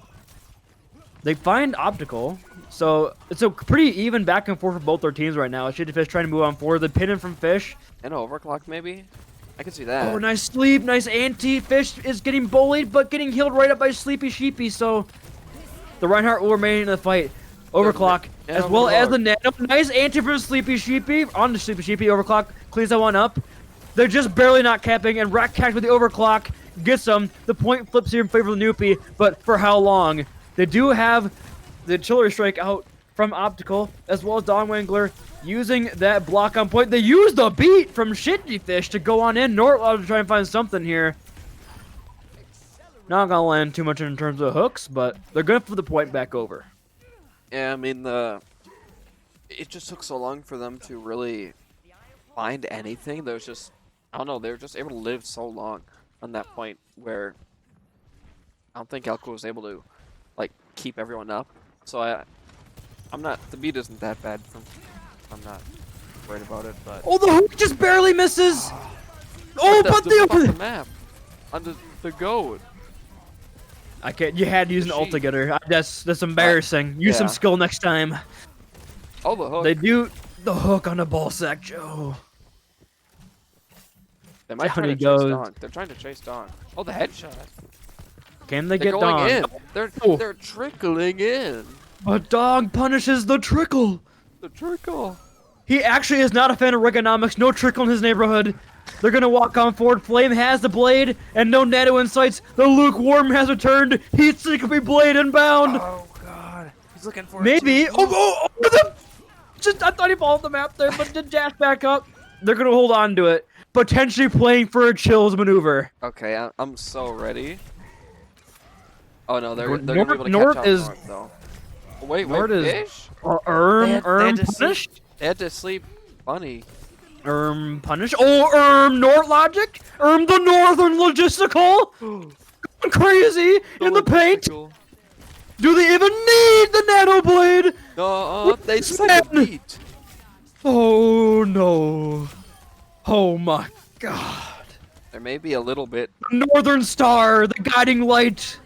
They find Optical, so it's a pretty even back and forth for both their teams right now. Shady Fish trying to move on forward. The pin in from Fish. An overclock, maybe? I can see that. Oh, nice sleep, nice anti. Fish is getting bullied, but getting healed right up by Sleepy Sheepy, so the Reinhardt will remain in the fight. Overclock, Yeah, as well as Overclock. the nano. Nice anti from Sleepy Sheepy. On the Sleepy Sheepy, Overclock cleans that one up. They're just barely not capping, and Rack Cash with the Overclock gets them. The point flips here in favor of the Noopy, but for how long? They do have the artillery strike out from Optical, as well as Don Wangler using that block on point. They use the beat from Shitty Fish to go on in. Nortlaw to try and find something here. Not gonna land too much in terms of hooks, but they're gonna flip the point back over. Yeah, I mean it just took so long for them to really find anything. There was just, I don't know, they were just able to live so long on that point where I don't think Elko was able to like keep everyone up. So I'm not, the beat isn't that bad I'm not worried about it, but Oh, the hook just barely misses. Oh, but the map on the goat. I can't. You had to use an ult Sheep. to get her. That's embarrassing. Use some yeah. skill next time. Oh, the hook. They do the hook on the Ballsack Joe. They might try Down to he chase goes. Dong. They're trying to chase Dong. Oh, the headshot. Can they They're get going Dong? in. Oh. They're trickling in. But Dong punishes the trickle. The trickle. He actually is not a fan of Reaganomics. No trickle in his neighborhood. They're gonna walk on forward. Flame has the blade and no nano insights. The lukewarm has returned. Heat syncope blade inbound. Oh god. He's looking for Maybe. it. Oh, just I thought he followed the map there, but did dash back up. They're gonna hold on to it. Potentially playing for a chills maneuver. Okay, I'm so ready. Oh no, they're Nort- gonna be able to Nort catch is- Nort, though. Wait, Nort is- Fish? Erm They had to punished. They had to sleep bunny. Punish. Oh, Nort logic. The northern logistical. Going crazy in the paint. Logistical. Do they even need the nano blade? No, they What's just like a that? beat. Oh no. Oh my god. There may be a little bit. Northern Star, the guiding light.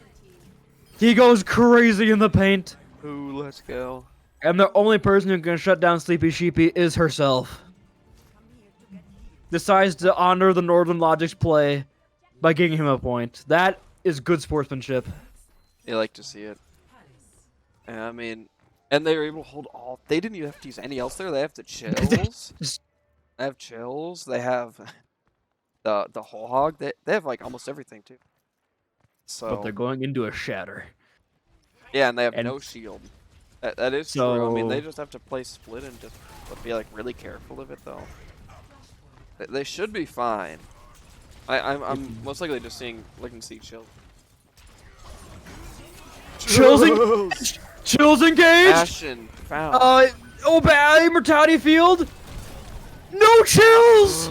He goes crazy in the paint. Ooh, let's go. And the only person who can shut down Sleepy Sheepy is herself. Decides to honor the Northern Logic's play by giving him a point. That is good sportsmanship. You like to see it. Yeah, I mean, and they were able to hold all. They didn't even have to use any else there. They have the chills. They have chills. They have the whole hog. They have like almost everything too. So. But they're going into a shatter. Yeah, and they have no shield. That is true. I mean, they So- just have to play split and just be like really careful of it though. They should be fine. I'm most likely just looking to see chill. Chills engaged. Passion found. Bad immortality field. No chills.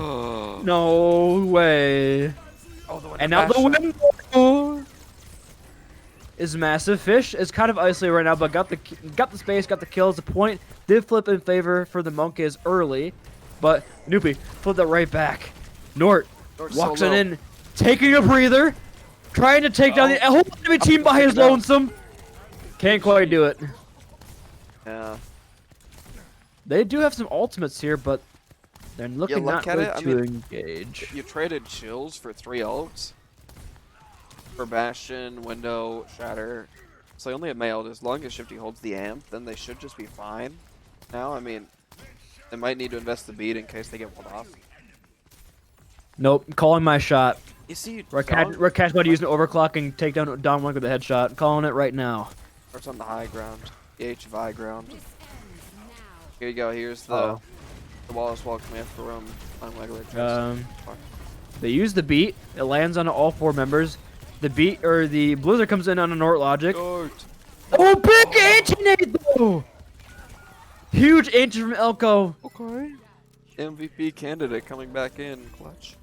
No way. And now the window is massive. Fish is kind of isolated right now, but got the space, got the kills. The point did flip in favor for the Monkeys early, but Noopy flipped that right back. Nort walks on in, taking a breather, trying to take down the whole enemy team by his lonesome. Can't quite do it. Yeah. They do have some ultimates here, but they're looking look not at good it, I to mean, engage. You traded chills for 3 ults. For Bastion, Window, Shatter. So they only have mailed. As long as Shifty holds the amp, then they should just be fine. Now, I mean, they might need to invest the beat in case they get walled off. Nope, calling my shot. You see, Rakesh about to use an overclock and take down Don One with a headshot. Calling it right now. Starts on the high ground. The HVI ground. Here you go. Here's the Wallace Wall command for unregulated. They use the beat. It lands on all 4 members. The beat or the Blizzard comes in on a Nort logic. Oh, big anti-nade though! Huge anti from Elko. Okay. MVP candidate coming back in clutch.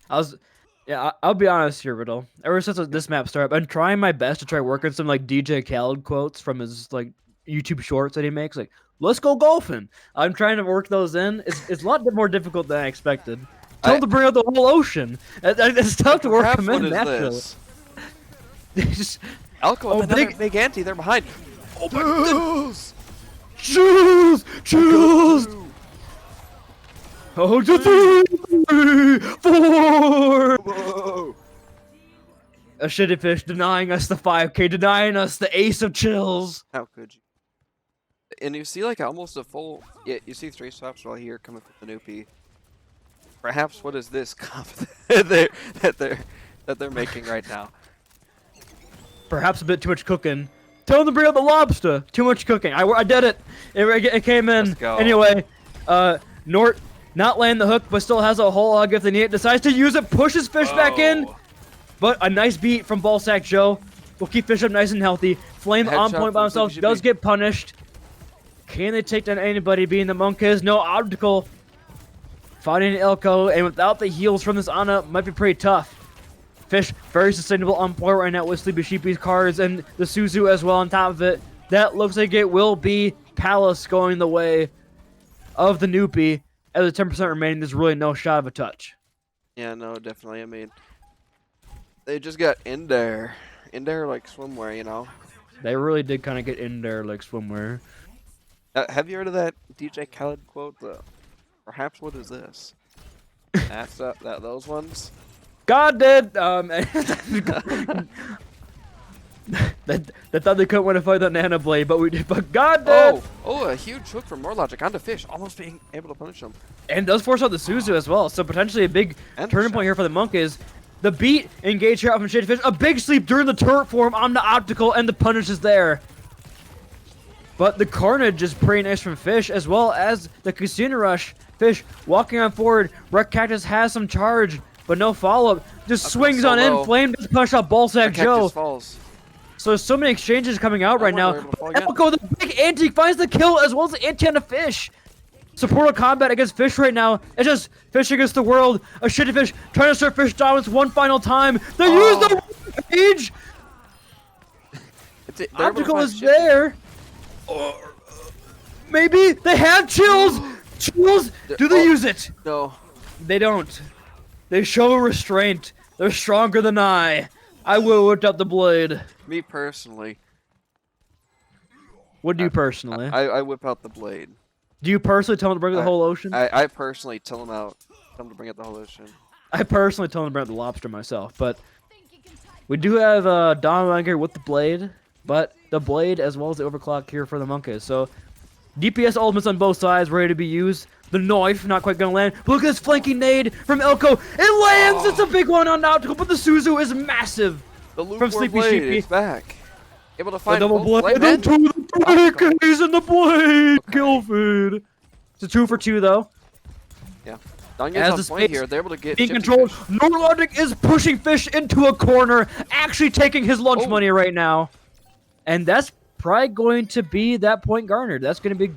I'll be honest here, Riddle. Ever since this map started, I've been trying my best to try working some like DJ Khaled quotes from his like YouTube shorts that he makes. Like, let's go golfing. I'm trying to work those in. It's a lot more difficult than I expected. Tell him to bring out the whole ocean. It's tough to work them in naturally. Just Elko, another big anti. They're behind. Oh my goodness! Choose! Oh, 2, 3, 4! Whoa. A shitty fish denying us the 5k, denying us the ace of chills. How could you? And you see like almost a full. Yeah, you see 3 stops while here coming from the Noopy. Perhaps what is this comp that they're making right now? Perhaps a bit too much cooking. Tell them to bring out the lobster. Too much cooking. I did it. It came in. Let's go. Anyway, Nort not laying the hook, but still has a whole hug if they need it. Decides to use it, pushes Fish back in. But a nice beat from Ballsack Joe. Will keep Fish up nice and healthy. Flame on point by himself. Does get punished. Can they take down anybody being the Monkeys? No obstacle. Fighting Elko, and without the heals from this Ana, might be pretty tough. Fish, very sustainable on point right now with Sleepy Sheepy's cards and the Suzu as well on top of it. That looks like it will be Palace going the way of the Noopy. At the 10% remaining, there's really no shot of a touch. Yeah, no, definitely. I mean, they just got in there like swimwear, you know. They really did kind of get in there like swimwear. Have you heard of that DJ Khaled quote? Perhaps what is this? That's those ones. God did. They thought they couldn't win a fight on Nana Blade, but we did. But God did. Oh, a huge hook from Morlogic onto Fish, almost being able to punish him. And does force out the Suzu as well, so potentially a big turning point here for the Monkeys. The beat engage here off from Shady Fish. A big sleep during the turret form on the optical, and the punish is there. But the carnage is pretty nice from Fish, as well as the Casino Rush. Fish walking on forward. Wreck Cactus has some charge, but no follow-up. Just swings on in. Flame does push out Ballsack Joe. Falls. So there's so many exchanges coming out right now. Elko, the big anti, finds the kill as well as the anti on the Fish. Supportive combat against Fish right now. It's just Fish against the world. A shitty Fish trying to serve Fish dominance one final time. They use the page. Optical is there. Maybe they have chills. Chills. Do they use it? No. They don't. They show restraint. They're stronger than I. I will whip out the blade. Me personally, What do I, you personally? I whip out the blade. Do you personally tell him to bring the whole ocean? I personally tell him to bring out the whole ocean. I personally tell him to bring out the lobster myself, but we do have Don here with the blade, but the blade as well as the overclock here for the monkeys. So DPS ultimates on both sides ready to be used. The knife not quite gonna land. But look at this flanking nade from Elko. It lands. It's a big one on Optical, but the Suzu is massive. The From lukewarm Sleepy blade Sheepy. is back. Able to The find double both blade. blade The men. two, the Pelican's and the blade. Okay. Kill feed. It's a 2 for 2 though. Yeah. Don As gets the on point space here. They're able to get being Gypsy controlled. Fish. Norlogic is pushing Fish into a corner, actually taking his lunch Oh. money right now. And that's probably going to be that point garnered. That's going to be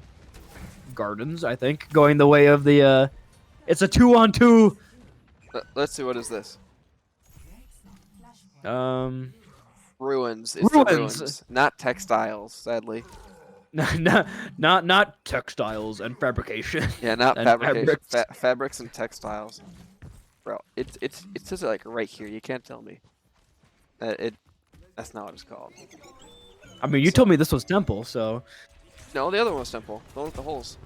Gardens, I think, going the way of the, it's a 2-on-2. Let's see, what is this? Ruins. It's the Ruins. ruins. Not textiles, sadly. not textiles and fabrication. Yeah, not And fabrication. fabrics. Fabrics and textiles. Bro, it says it like right here. You can't tell me. That's not what it's called. I mean, you told me this was Temple, so. No, the other one was simple. The one with the holes.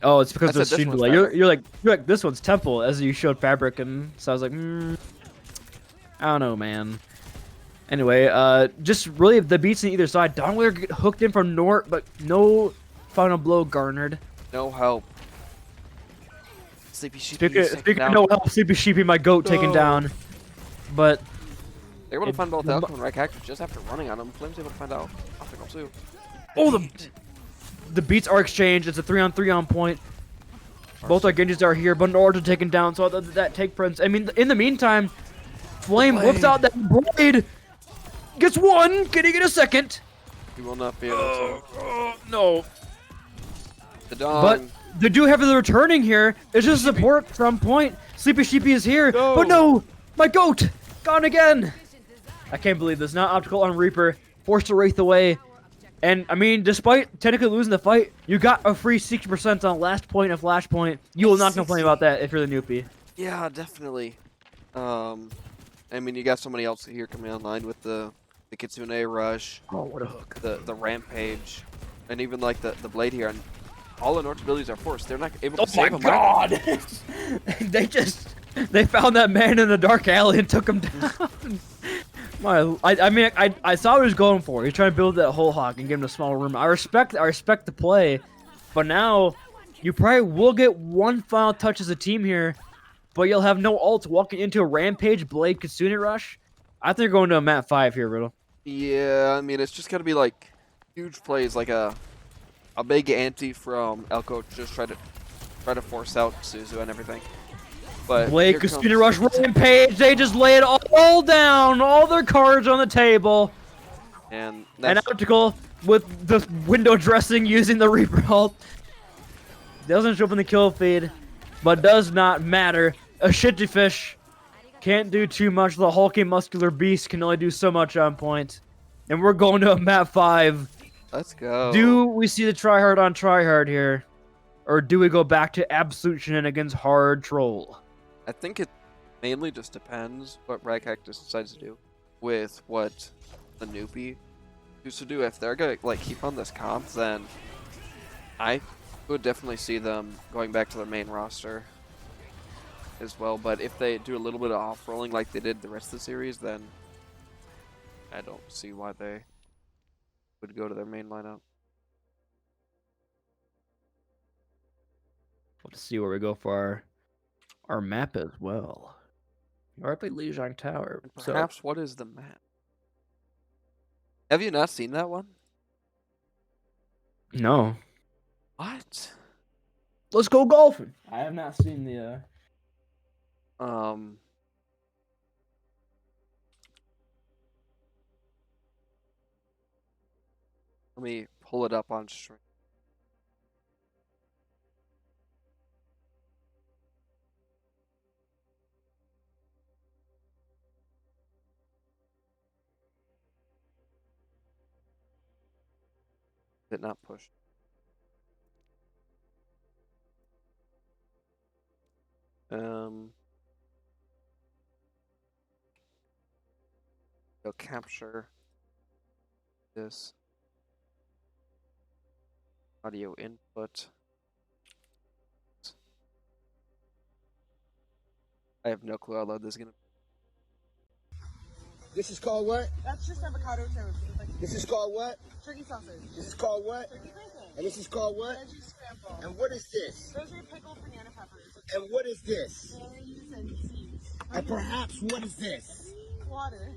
Oh, it's because I of the said this stream one's delay. fabric. You're like this one's Temple as you showed fabric, and so I was like, I don't know, man. Anyway, just really the beats on either side. Donware get hooked in from Nort, but no final blow garnered. No help. Sleepy Sheepy. Speaking of no help, Sleepy Sheepy, my goat, taken No. down. But They're able to it- find both the Alco and Red Cactus just after running on them. Flame's able to find out Optical too. oh, the beats are exchanged. It's a 3-on-3 on point. Both our Genjis are here, but Nort are taken down. So that take Prince. I mean, in the meantime, Flame whips out that blade. Gets one. Can he get a second? He will not be able to. No. The dog. But they do have the returning here. It's just support from point. Sleepy Sheepy is here. No. But no! My goat! Gone again! I can't believe this. Not Optical on Reaper. Forced to Wraith away. And, I mean, despite technically losing the fight, you got a free 60% on last point of Flashpoint. You will not complain about that if you're the Noopy. Yeah, definitely. I mean, you got somebody else here coming online with the Kitsune Rush, Oh, what a hook. the Rampage, and even like the Blade here. And all the North abilities are forced. They're not able to Oh save my him. god! They found that man in a dark alley and took him down. I saw what he was going for. He's trying to build that whole hawk and give him a small room. I respect the play, but now you probably will get one final touch as a team here, but you'll have no ult walking into a Rampage Blade Kitsune Rush. I think they're going to a map 5 here, Riddle. Yeah, I mean, it's just gotta be like huge plays, like a big ante from Elko, just try to force out Suzu and everything. But Blade here Kitsune comes- Rush Rampage. They just lay it all down, all their cards on the table. and And that's, Optical with the window dressing using the Reaper ult. Doesn't show up in the kill feed, but does not matter. A shitty fish can't do too much. The hulking muscular beast can only do so much on point. And we're going to a map 5. let's go. Do we see the tryhard on tryhard here? Or do we go back to absolute shenanigans hard troll? I think it mainly just depends what Red Cactus decides to do with what the Noopy used to do. If they're gonna like keep on this comp, then I would definitely see them going back to their main roster as well. But if they do a little bit of off-rolling like they did the rest of the series, then I don't see why they would go to their main lineup. Let's see where we go for our map as well. Or I play Lijiang Tower. So Perhaps what is the map? Have you not seen that one? no. What? Let's go golfing. I have not seen the Let me pull it up on stream. Did not push. Go capture this audio input. I have no clue how loud this is gonna. This is called what? That's just avocado toast. With, like, This is called what? turkey sausage. This is called what? Turkey bacon. And this is called what? Veggie scramble. And what is this? Those are pickled banana peppers. And what is this? Berries and seeds. And perhaps what is this? Water.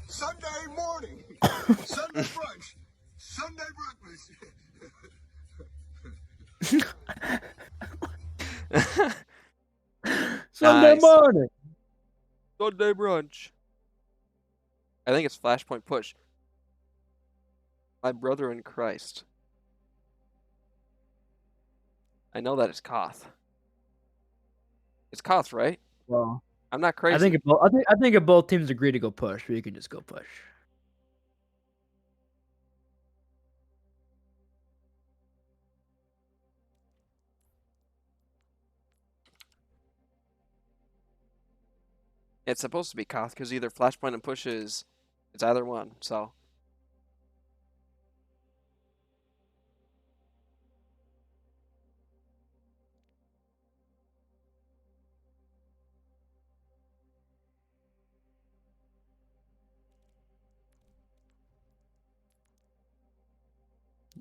Sunday morning. Sunday brunch. Sunday breakfast. Sunday Nice. morning. Sunday brunch. I think it's Flashpoint Push. My brother in Christ. I know that it's Koth. It's Koth, right? Well, I'm not crazy. I think if both teams agree to go push, we can just go push. It's supposed to be Koth because either Flashpoint and Push is it's either one. So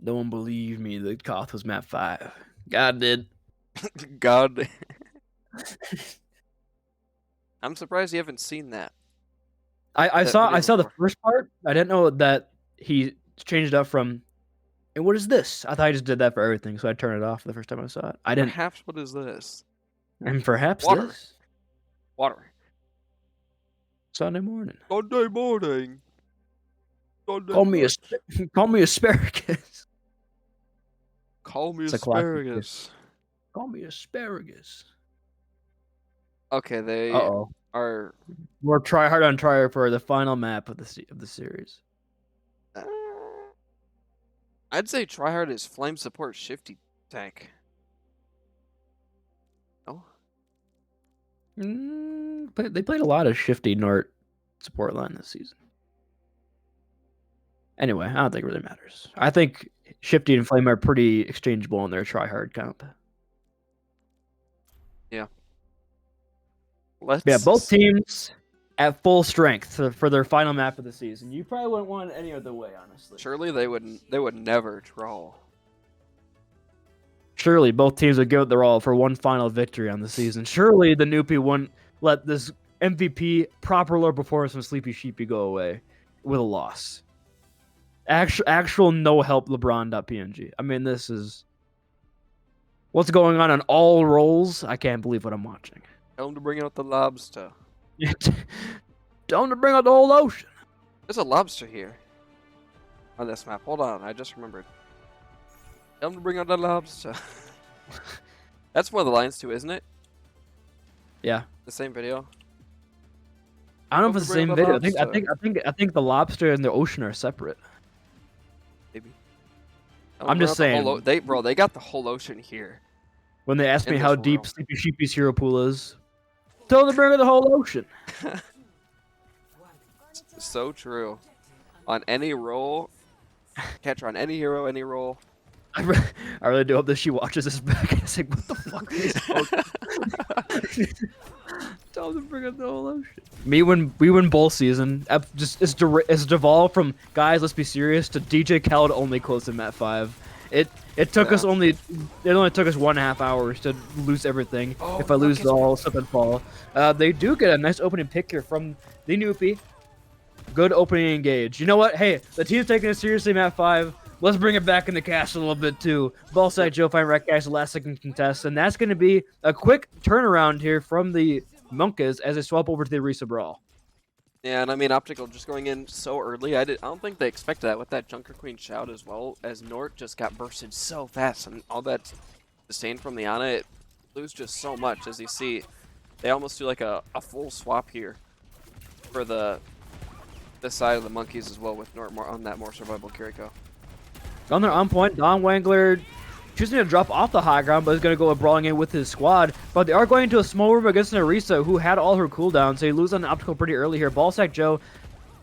No one believed me that Koth was map 5. God did. God. I'm surprised you haven't seen that. I That saw video the before. first part. I didn't know that he changed it up from. And what is this? I thought he just did that for everything, so I turned it off the first time I saw it. I didn't. Perhaps what is this? And perhaps Water. this Water. Sunday morning. Sunday morning. Sunday Call me brunch. call me asparagus. Call me It's a classic asparagus. Call me asparagus. Okay, they Uh-oh. are. We're try hard on try for the final map of the series. I'd say tryhard is flame support shifty tank. No? But they played a lot of shifty Nort support line this season. Anyway, I don't think it really matters. I think shifty and flame are pretty exchangeable in their tryhard comp. Let's. Yeah, both teams at full strength for their final map of the season. You probably wouldn't want it any other way, honestly. Surely they wouldn't. They would never draw. Surely both teams would give it their all for one final victory on the season. Surely the Noopy wouldn't let this MVP proper lore performance from Sleepy Sheepy go away with a loss. Actual no help LeBron.png. I mean, this is what's going on all roles. I can't believe what I'm watching. Tell them to bring out the lobster. Tell them to bring out the whole ocean. There's a lobster here. On this map. Hold on, I just remembered. Tell them to bring out the lobster. That's one of the lines too, isn't it? Yeah. The same video. I don't know if it's the Bring same the video. lobster. I think the lobster and the ocean are separate. Maybe. I'm just saying. They got the whole ocean here. When they ask In me this how deep world. Sleepy Sheepy's hero pool is, tell them to bring out the whole ocean. So true. On any roll, catcher on any hero, any roll. I really do hope that she watches this back. It's like, what the fuck are these folks? Tell them to bring out the whole ocean. We win bowl season. It's devolved from guys, let's be serious, to DJ Khaled only close in Mat 5. It took us only 1.5 hours to lose everything. Oh, If I lose look, it all, slip and fall. They do get a nice opening pick here from the Noopy. Good opening engage. You know what? Hey, the team's taking it seriously, Mat 5. Let's bring it back in the cast a little bit too. Ball side Joe Fine Rec guys, last second contest, and that's going to be a quick turnaround here from the Monkas as they swap over to the Arisa Brawl. Yeah, and I mean Optical just going in so early. I don't think they expected that with that Junker Queen shout as well, as Nort just got bursted so fast, and all that disdain from the Ana, it lose just so much. As you see, they almost do like a full swap here for the side of the Monkeys as well, with Nort more on that more survivable Kiriko. On their on point, Don Wangler choosing to drop off the high ground, but is going to go brawling in with his squad. But they are going into a small room against Narisa, who had all her cooldowns. So he loses on the optical pretty early here. Ballsack Joe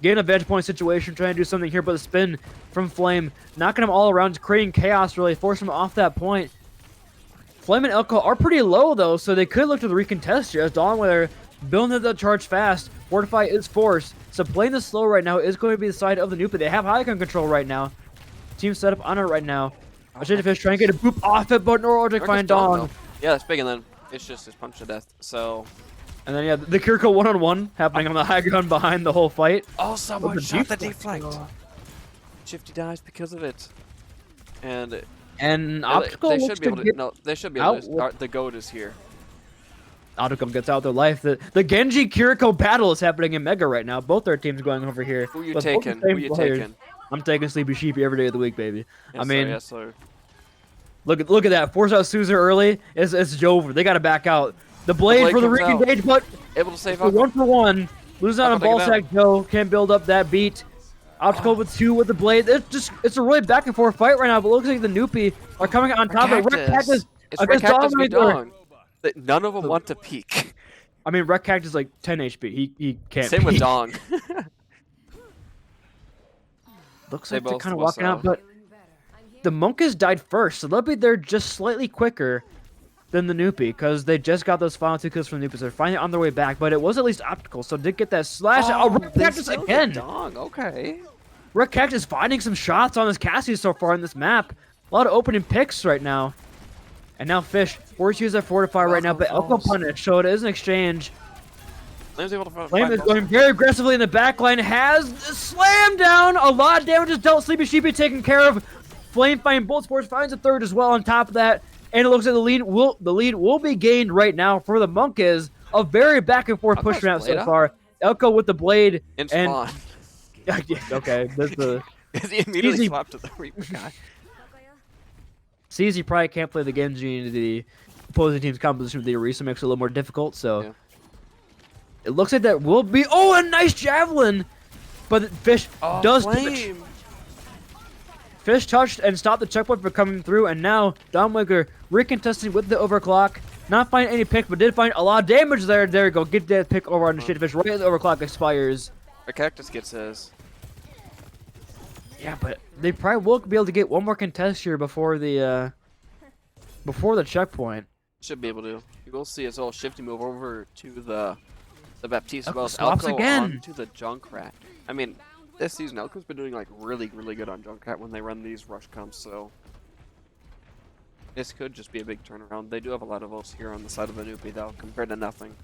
getting a vantage point situation, trying to do something here, but the spin from Flame, knocking him all around, creating chaos, really, forcing him off that point. Flame and Elko are pretty low, though, so they could look to the recontest here, as Dawnweiler building the charge fast. Fortify is forced, so playing this slow right now is going to be the side of the Noopy. They have high gun control right now. Team set up on it right now. Fish trying to get a boop off it, but no object find Dawn. Yeah, that's big, and then it's just his punch to death, so... And then, yeah, the Kiriko one-on-one happening on the high ground behind the whole fight. Oh, someone shot the deflect. Oh. Shifty dies because of it. And Optical they looks should be able to to, get no, they should be able out to, with- the goat is here. Optical gets out their life. The Genji Kiriko battle is happening in Mega right now. Both their teams going over here. Who you with both the taking? same Who you players. taking? I'm taking Sleepy Sheepy every day of the week, baby. Yes, I mean, sir, yes, sir. look at that. Force out Suzer early. It's over. They got to back out. The blade for the comes out. re-engage, but Able to save for up. 1-for-1. Losing out on Taking it out. Ballsack Joe. Can't build up that beat. Optical with 2 with the blade. It's a really back and forth fight right now, but it looks like the Noopy are coming on top of it. Red Cactus It's Red against Cactus v Dawnweiler. Dong. None of them want to peek. I mean, Red Cactus is like 10 HP. He can't. Same with peek. Dong. Looks They like they're both kind of was walking out, but the Monkas died first, so they'll be there just slightly quicker than the Noopy, because they just got those final 2 kills from the Noopy, so they're finally on their way back, but it was at least Optical, so did get that slash. Oh, Red they Cactus still again! get Dong. Okay. Red Cactus finding some shots on this Cassie so far in this map. A lot of opening picks right now. And now Fish, forced to use that Fortify right now, but Elko punished, so it is an exchange. Flame's able to find Flame is both. going very aggressively in the backline, has slammed down. A lot of damage is dealt. Sleepy Sheepy taken care of. Flame finding both sports, finds a third as well on top of that. And it looks like the lead will be gained right now for the Monkas. A very back and forth push round so far. Elko with the blade. In and spawn. okay, that's the He immediately Easy. swapped to the Reaper guy. CZ probably can't play the Genji into the opposing team's composition with the Orisa, makes it a little more difficult, so Yeah. it looks like that will be a nice javelin, but Fish does touch. Flame. Fish touched and stopped the checkpoint from coming through, and now Dawnweiler recontesting with the overclock, not finding any pick, but did find a lot of damage there. There you go, get that pick over on the Shitty Fish right as the overclock expires. The Cactus gets his. Yeah, but they probably will be able to get one more contest here before the checkpoint. Should be able to. You will see his little shifty move over to the Baptiste, as well as swaps Elko again. onto the Junkrat. I mean, this season Elko's been doing like really good on Junkrat when they run these rush comps, so this could just be a big turnaround. They do have a lot of ults here on the side of the Noopy though, compared to nothing.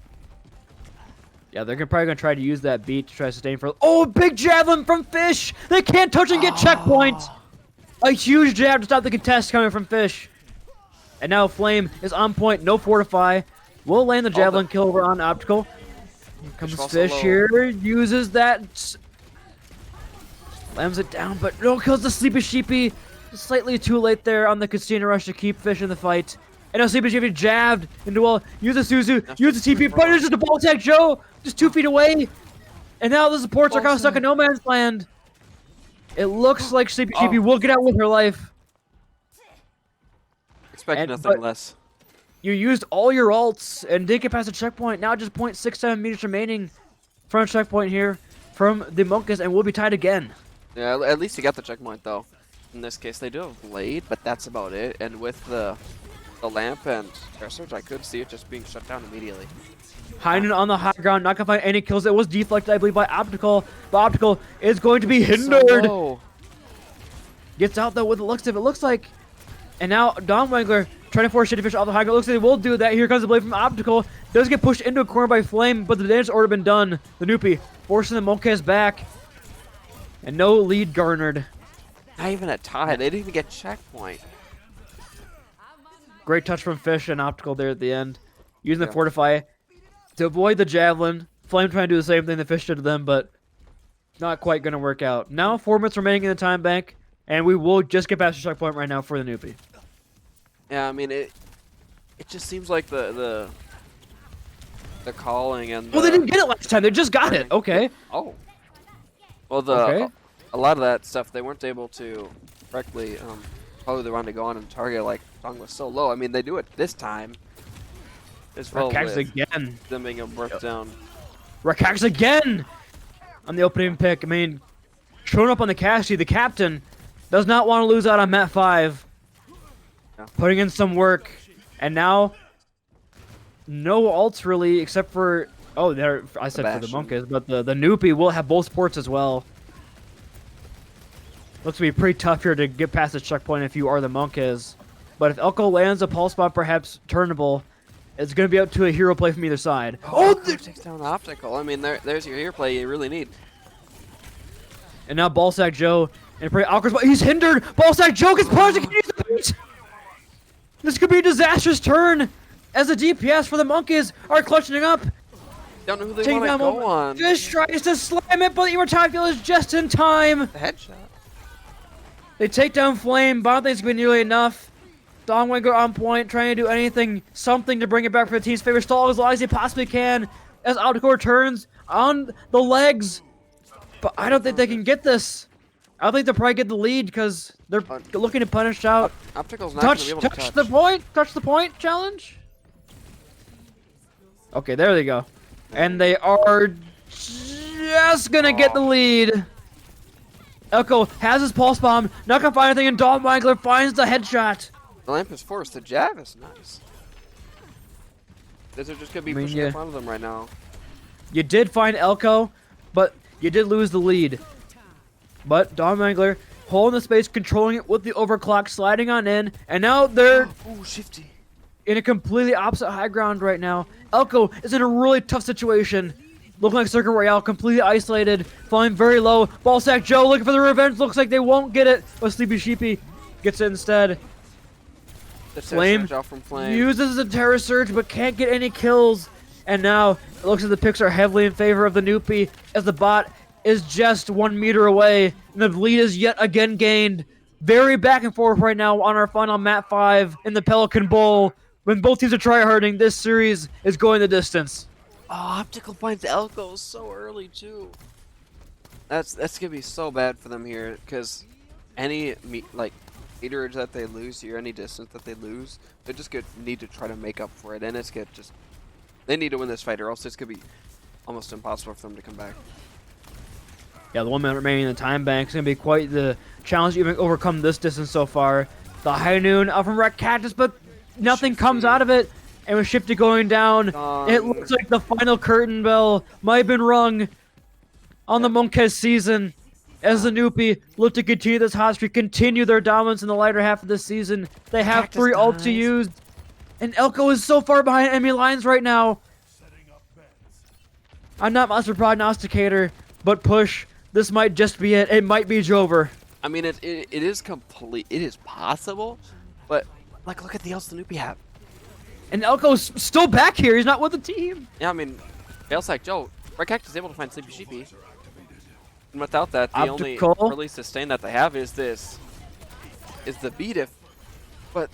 Yeah, they're probably gonna try to use that beat to try to sustain for. Oh, big javelin from Fish! They can't touch and get checkpoint. A huge jab to stop the contest coming from Fish. And now Flame is on point, no fortify. Will land the javelin kill over on Optical. Here comes falls Fish low. here, uses that. Slams it down, but no kills the Sleepy Sheepy. Slightly too late there on the Casino Rush to keep Fish in the fight. And now Sleepy Sheepy jabbed into wall. Use the Suzu, use the TP, but it's just a ball tag Joe, just 2 feet away. And now the supports are kind of stuck in no man's land. It looks like Sleepy Sheepy will get out with her life. Expect And- nothing but- less. You used all your ults and didn't get past the checkpoint. Now just 0.67 meters remaining from a checkpoint here from the Monkas, and we'll be tied again. Yeah, at least you got the checkpoint though. In this case, they do have Blade, but that's about it. And with the lamp and Terror Surge, I could see it just being shut down immediately. Heinen on the high ground, not gonna find any kills. It was deflected, I believe, by Optical. But Optical is going to be hindered. So Gets out though with the looks of it. Looks like, and now Dawnweiler trying to force Shitty Fish off the high ground. Looks like they will do that. Here comes the blade from Optical. Does get pushed into a corner by Flame, but the damage has already been done. The Noopy forcing the Monkas back, and no lead garnered. not even a tie. They didn't even get checkpoint. Great touch from Fish and Optical there at the end. Using the Yeah. Fortify to avoid the Javelin. Flame trying to do the same thing the Fish did to them, but not quite going to work out. Now 4 minutes remaining in the time bank, and we will just get past the checkpoint right now for the Noopy. Yeah, I mean it just seems like the calling and Well, they didn't get it last time. They just got it. Okay. Oh. Well, Okay. a lot of that stuff they weren't able to correctly probably the round to go on and target, like, Dong was so low. I mean, they do it this time. As well Rakax with again. them being a breath down. Rakax again! On the opening pick. I mean, showing up on the Cassie, the captain does not want to lose out on Mat 5. Yeah. Putting in some work. And now, no ults really, except for... Oh, there. I said for the Bastion. Monkas, but the Noopy will have both supports as well. Looks to be pretty tough here to get past the checkpoint if you are the Monkas. But if Elko lands a pulse bomb, perhaps turnable, it's going to be up to a hero play from either side. Oh, takes down Optical. I mean, there's your hero play you really need. And now Ballsack Joe and pretty awkward spot. He's hindered. Ballsack Joe gets punched. He can use the beat. This could be a disastrous turn as the DPS for the Monkeys are clutching up. Don't know who they Taking want to down go on. Fish tries to slam it, but the Immortality is just in time. The headshot. They take down Flame, but I don't think it's going to be nearly enough. Dongwanger on point, trying to do anything, something to bring it back for the team's favor. Stall as long as he possibly can as Optical returns on the legs. But I don't think they can get this. I don't think they'll probably get the lead because they're looking to punish out. Optical's not going to be able to touch. Touch the point challenge. Okay, there they go. And they are just going to get the lead. Elko has his pulse bomb, not going to find anything, and Dom Wangler finds the headshot. The lamp is forced. The jab is nice. These are just going to be pushing in front of them right now. You did find Elko, but you did lose the lead. But Dom Wangler holding the space, controlling it with the overclock, sliding on in, and now they're shifty. in a completely opposite high ground right now. Elko is in a really tough situation. Looking like Circuit Royale, completely isolated, flying very low. Ballsack Joe looking for the revenge. Looks like they won't get it, but Sleepy Sheepy gets it instead. Flame uses a Terror Surge, but can't get any kills. And now it looks like the picks are heavily in favor of the Noopy, as the bot is just 1 meter away, and the lead is yet again gained. Very back and forth right now on our final Mat 5 in the Pelican Bowl. When both teams are tryharding, this series is going the distance. Oh, Optical finds Elko so early too. That's gonna be so bad for them here, because any meterage that they lose here, any distance that they lose, they just need to try to make up for it, and it's gonna just they need to win this fight, or else it's gonna be almost impossible for them to come back. Yeah, the 1 minute remaining in the time bank is gonna be quite the challenge to even overcome this distance so far. The high noon out from Red Cactus, but nothing comes out of it. And with Shifty going down, it looks like the final curtain bell might have been rung on the Monkez season as the Noopy look to continue this hot streak, continue their dominance in the later half of this season. They have 3 ults to use, and Elko is so far behind enemy lines right now. I'm not Monster Prognosticator, but push. This might just be it. It might be Jover. I mean, it is it is possible, but look at the ults the Noopy have. And Elko's still back here. He's not with the team. Yeah, I mean, Failsack Joe, Red Cactus is able to find Sleepy Sheepy. And without that, the only really sustain that they have is the beat but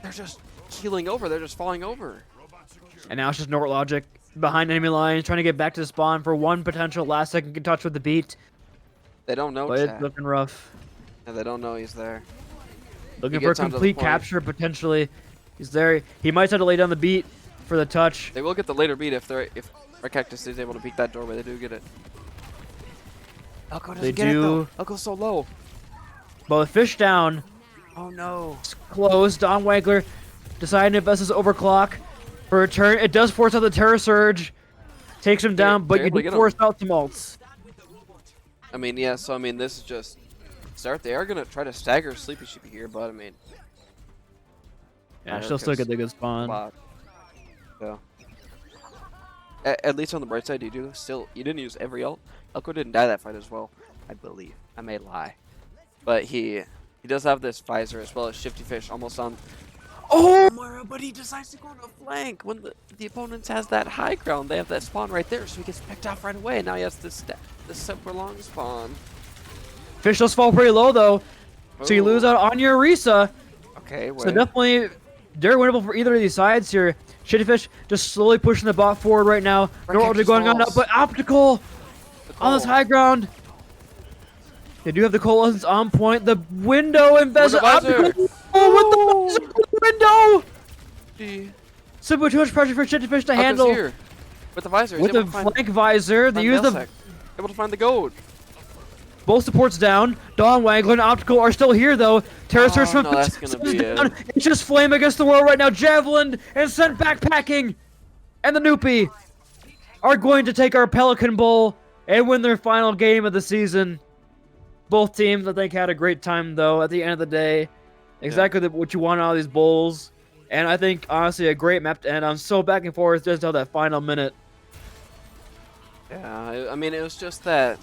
they're just keeling over, they're just falling over. And now it's just Nort Logic behind enemy lines, trying to get back to the spawn for one potential last second touch with the beat. They don't know, but it's looking rough. Yeah, they don't know he's there. Looking for a complete capture, potentially. He's there. He might have to lay down the beat for the touch. They will get the later beat if Red Cactus is able to beat that doorway. They do get it. Elko doesn't get it though. Elko's so low. But with Fish down. Oh no. It's close. Don Wagler deciding to invest his overclock for a turn. It does force out the Terror Surge. Takes him down, but you do force out some ults. I mean, yeah, so I mean, this is just start. They are going to try to stagger Sleepy Sheepy here, but I mean. Yeah, she'll still get the good spawn. So. At least on the bright side, you didn't use every ult. Elko didn't die that fight as well, I believe. I may lie. But he does have this visor as well as Shifty Fish almost on. Oh, but he decides to go on the flank when the opponent has that high ground. They have that spawn right there, so he gets picked off right away. And now he has this super long spawn. Fish does fall pretty low though, so you lose out on your Orisa. Okay, so definitely very winnable for either of these sides here. Shitty Fish just slowly pushing the bot forward right now. No going on up, but Optical on this high ground. They do have the coalescence on point. The window invested. visor. Oh, with the window! Gee. Simply too much pressure for Shittyfish to Alka's handle. here. With the visor. He's With the able to find, flank visor, they find use the Mailsec. Able to find the gold. both supports down. Dawn Wangler and Optical are still here though. Terrorist Oh, from no, that's gonna be down. it. It's just Flame against the world right now. Javelin and sent backpacking. And the Noopy are going to take our Pelican Bowl and win their final game of the season. Both teams, I think, had a great time though. At the end of the day, exactly what you want out of these bowls. And I think honestly a great map to end. I'm so back and forth just until that final minute. Yeah, I mean, it was just that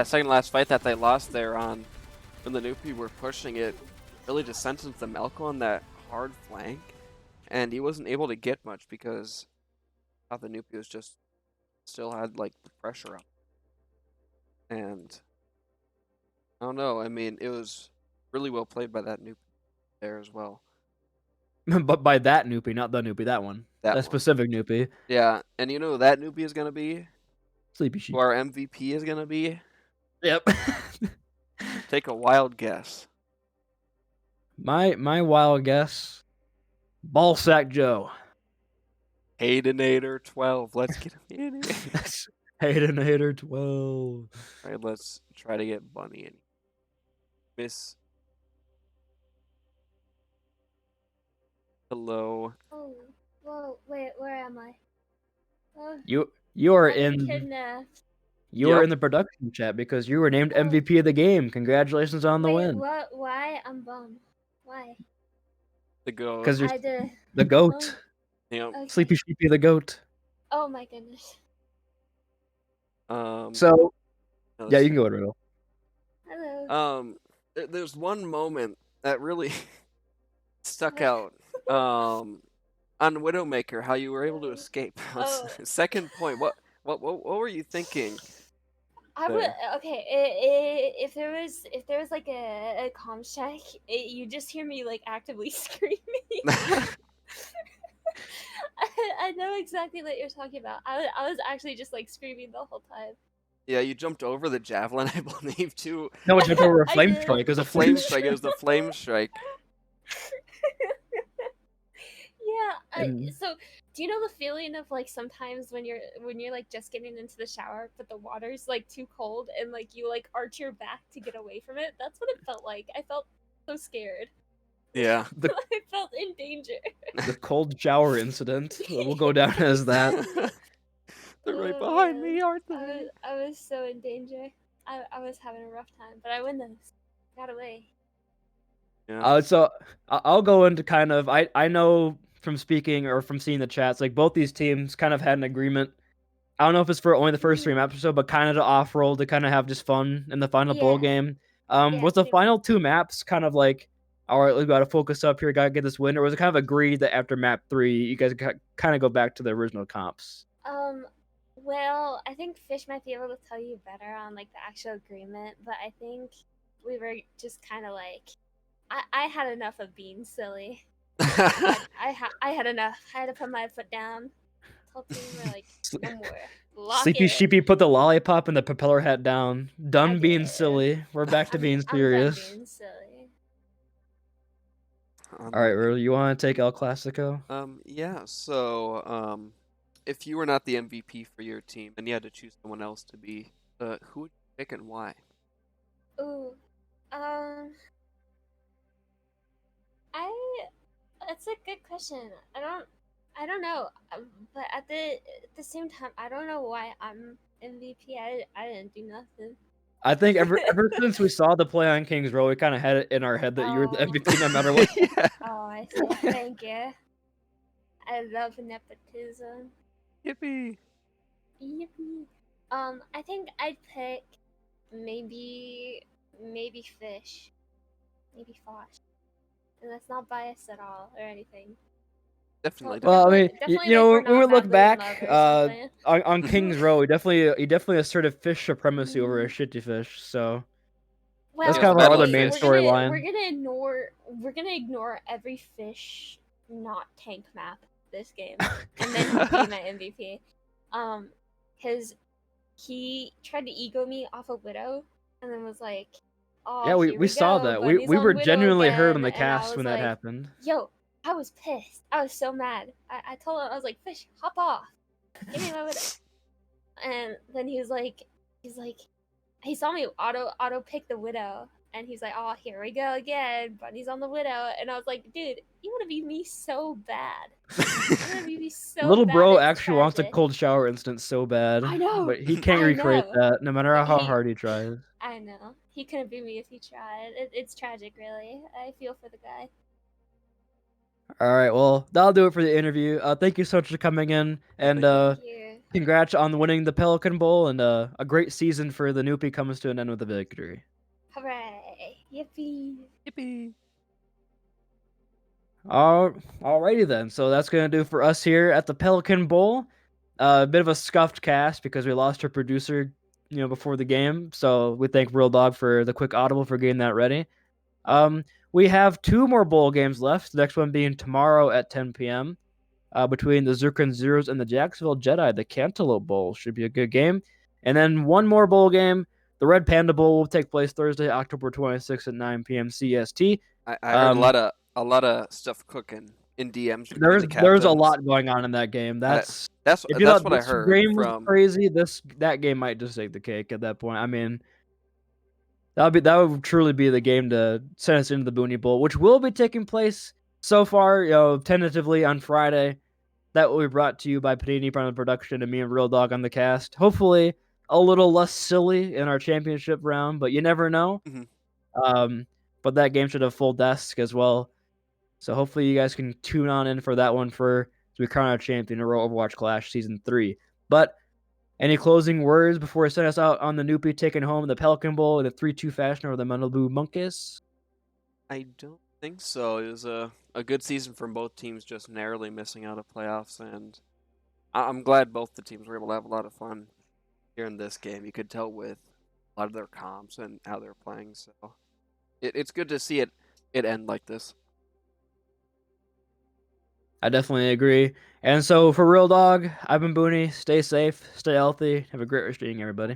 second last fight that they lost there on when the Noopy were pushing it really just sentenced the Melko on that hard flank, and he wasn't able to get much because the Noopy was just still had like the pressure up. And I don't know, I mean, it was really well played by that Noopy there as well. But by that Noopy, not the Noopy, that one. That one. Specific Noopy. Yeah, and you know who that Noopy is gonna be? Sleepy sheep. Who our MVP is gonna be? Yep. Take a wild guess. my wild guess. Ballsack Joe. Haydenator 12. Let's get him in here. Haydenator 12. Alright, let's try to get Bunny in. Miss. Hello. Oh, whoa, wait, where am I? Oh, You are I've been in kidnapped. you are Yep. in the production chat because you were named MVP of the game. Congratulations on the Wait, win. what? Why? I'm bummed. Why? The go. Because you're I did. the goat. You Okay. Sleepy Sheepy the goat. Oh my goodness. know, So no, yeah, let's you can go ahead, Riddle. Hello. There's one moment that really stuck What? out. On Widowmaker, how you were able to escape. Oh. Second point. What were you thinking? I would there. okay. If there was like a comms check, you just hear me like actively screaming. I know exactly what you're talking about. I was actually just like screaming the whole time. Yeah, you jumped over the javelin, I believe, too. No, it jumped over a I flame did. strike. It was a Flame strike. It was the flame strike. Yeah. And- So, do you know the feeling of like sometimes when you're like just getting into the shower, but the water's like too cold and like you like arch your back to get away from it? That's what it felt like. I felt so scared. Yeah. I felt in danger. The cold shower incident. We'll go down as that. They're right Oh, behind man. me, aren't they? I was so in danger. I was having a rough time, but I win this. Got away. Yeah. So I'll go into kind of I know from speaking or from seeing the chats, like both these teams kind of had an agreement. I don't know if it's for only the first 3 maps or so, but kind of to off roll to kind of have just fun in the final bowl Yeah. game. Yeah, Was the pretty final 2 maps kind of like, all right, we got to focus up here, got to get this win, or was it kind of agreed that after map 3, you guys kind of go back to the original comps? Well, I think Fish might be able to tell you better on like the actual agreement, but I think we were just kind of like, I had enough of being silly. I had enough. I had to put my foot down. Told team we're like, no more. Lock Sleepy it. Sheepy put the lollipop and the propeller hat down. Done I being did. silly. We're back to being I'm done serious. being silly. All right, Riddle, you want to take El Clasico? Yeah, so, if you were not the MVP for your team and you had to choose someone else to be, who would you pick and why? Ooh. That's a good question. I don't know. But at the same time, I don't know why I'm MVP. I didn't do nothing. I think ever since we saw the play on Kings Row, we kind of had it in our head that you were the Oh. MVP no matter what. Yeah. Oh, I see. Thank you. I love nepotism. Yippee. Yippee. I think I'd pick maybe Fish, maybe Fosh, and that's not biased at all or anything. Definitely. Well, I mean, Definitely, you know, like, we're when we not look bad back, boy love or something. on Kings Row, he definitely asserted Fish supremacy over a shitty Fish. So Well, that's kind of our other other main Fish. storyline. We're gonna ignore every Fish not tank map this game, and then he'll be my MVP. Because he tried to ego me off a Widow, and then was like, "Oh, Yeah, here we we saw go. that. We Bunny's we on were Widow genuinely hurt on again." the And I cast was when that like, happened. "Yo, I was pissed. I was so mad. I told him, I was like, Fish, hop off. Give me my Widow." And then he's like, he saw me auto pick the Widow, and he's like, "Oh, here we go again. Bunny's on the Widow." And I was like, "Dude, you want to be me so bad. You want to be me so Little bad. bro It's actually wants a tragic." cold shower instance so bad. I know. But he can't I recreate know. that, no matter how He, hard he tries. I know. He couldn't be me if he tried. It's tragic, really. I feel for the guy. All right, well, that'll do it for the interview. Thank you so much for coming in, and Thank you. congrats on winning the Pelican Bowl, and a great season for the Noopy comes to an end with a victory. Hooray. Yippee. Yippee. Alrighty then. So that's gonna do for us here at the Pelican Bowl. A bit of a scuffed cast because we lost our producer, before the game. So we thank RiddleDog for the quick audible for getting that ready. We have 2 more bowl games left. The next one being tomorrow at 10 p.m. Between the Zircon Zeros and the Jacksonville Jedi. The Cantaloupe Bowl should be a good game. And then one more bowl game. The Red Panda Bowl will take place Thursday, October 26th at 9 p.m. CST. I heard a lot of stuff cooking in DMs between There's the captains. a lot going on in that game. That's If you that's thought what I this heard game was from. crazy, that game might just take the cake at that point. I mean, that would truly be the game to send us into the Booney Bowl, which will be taking place so far, tentatively on Friday. That will be brought to you by Panini Prime Production and me and RiddleDog on the cast. Hopefully, a little less silly in our championship round, but you never know. Mhm. But that game should have full desk as well. So hopefully you guys can tune on in for that one as we crown our champion in Overwatch Clash Season 3. But any closing words before I send us out on the Noopy taking home the Pelican Bowl in a 3-2 fashion over the Malibu Monkeys? I don't think so. It was a good season from both teams, just narrowly missing out of playoffs, and I'm glad both the teams were able to have a lot of fun here in this game. You could tell with a lot of their comps and how they're playing. So it's good to see it end like this. I definitely agree. And so for RiddleDog, I've been Booney. Stay safe, stay healthy. Have a great rest of your evening, everybody.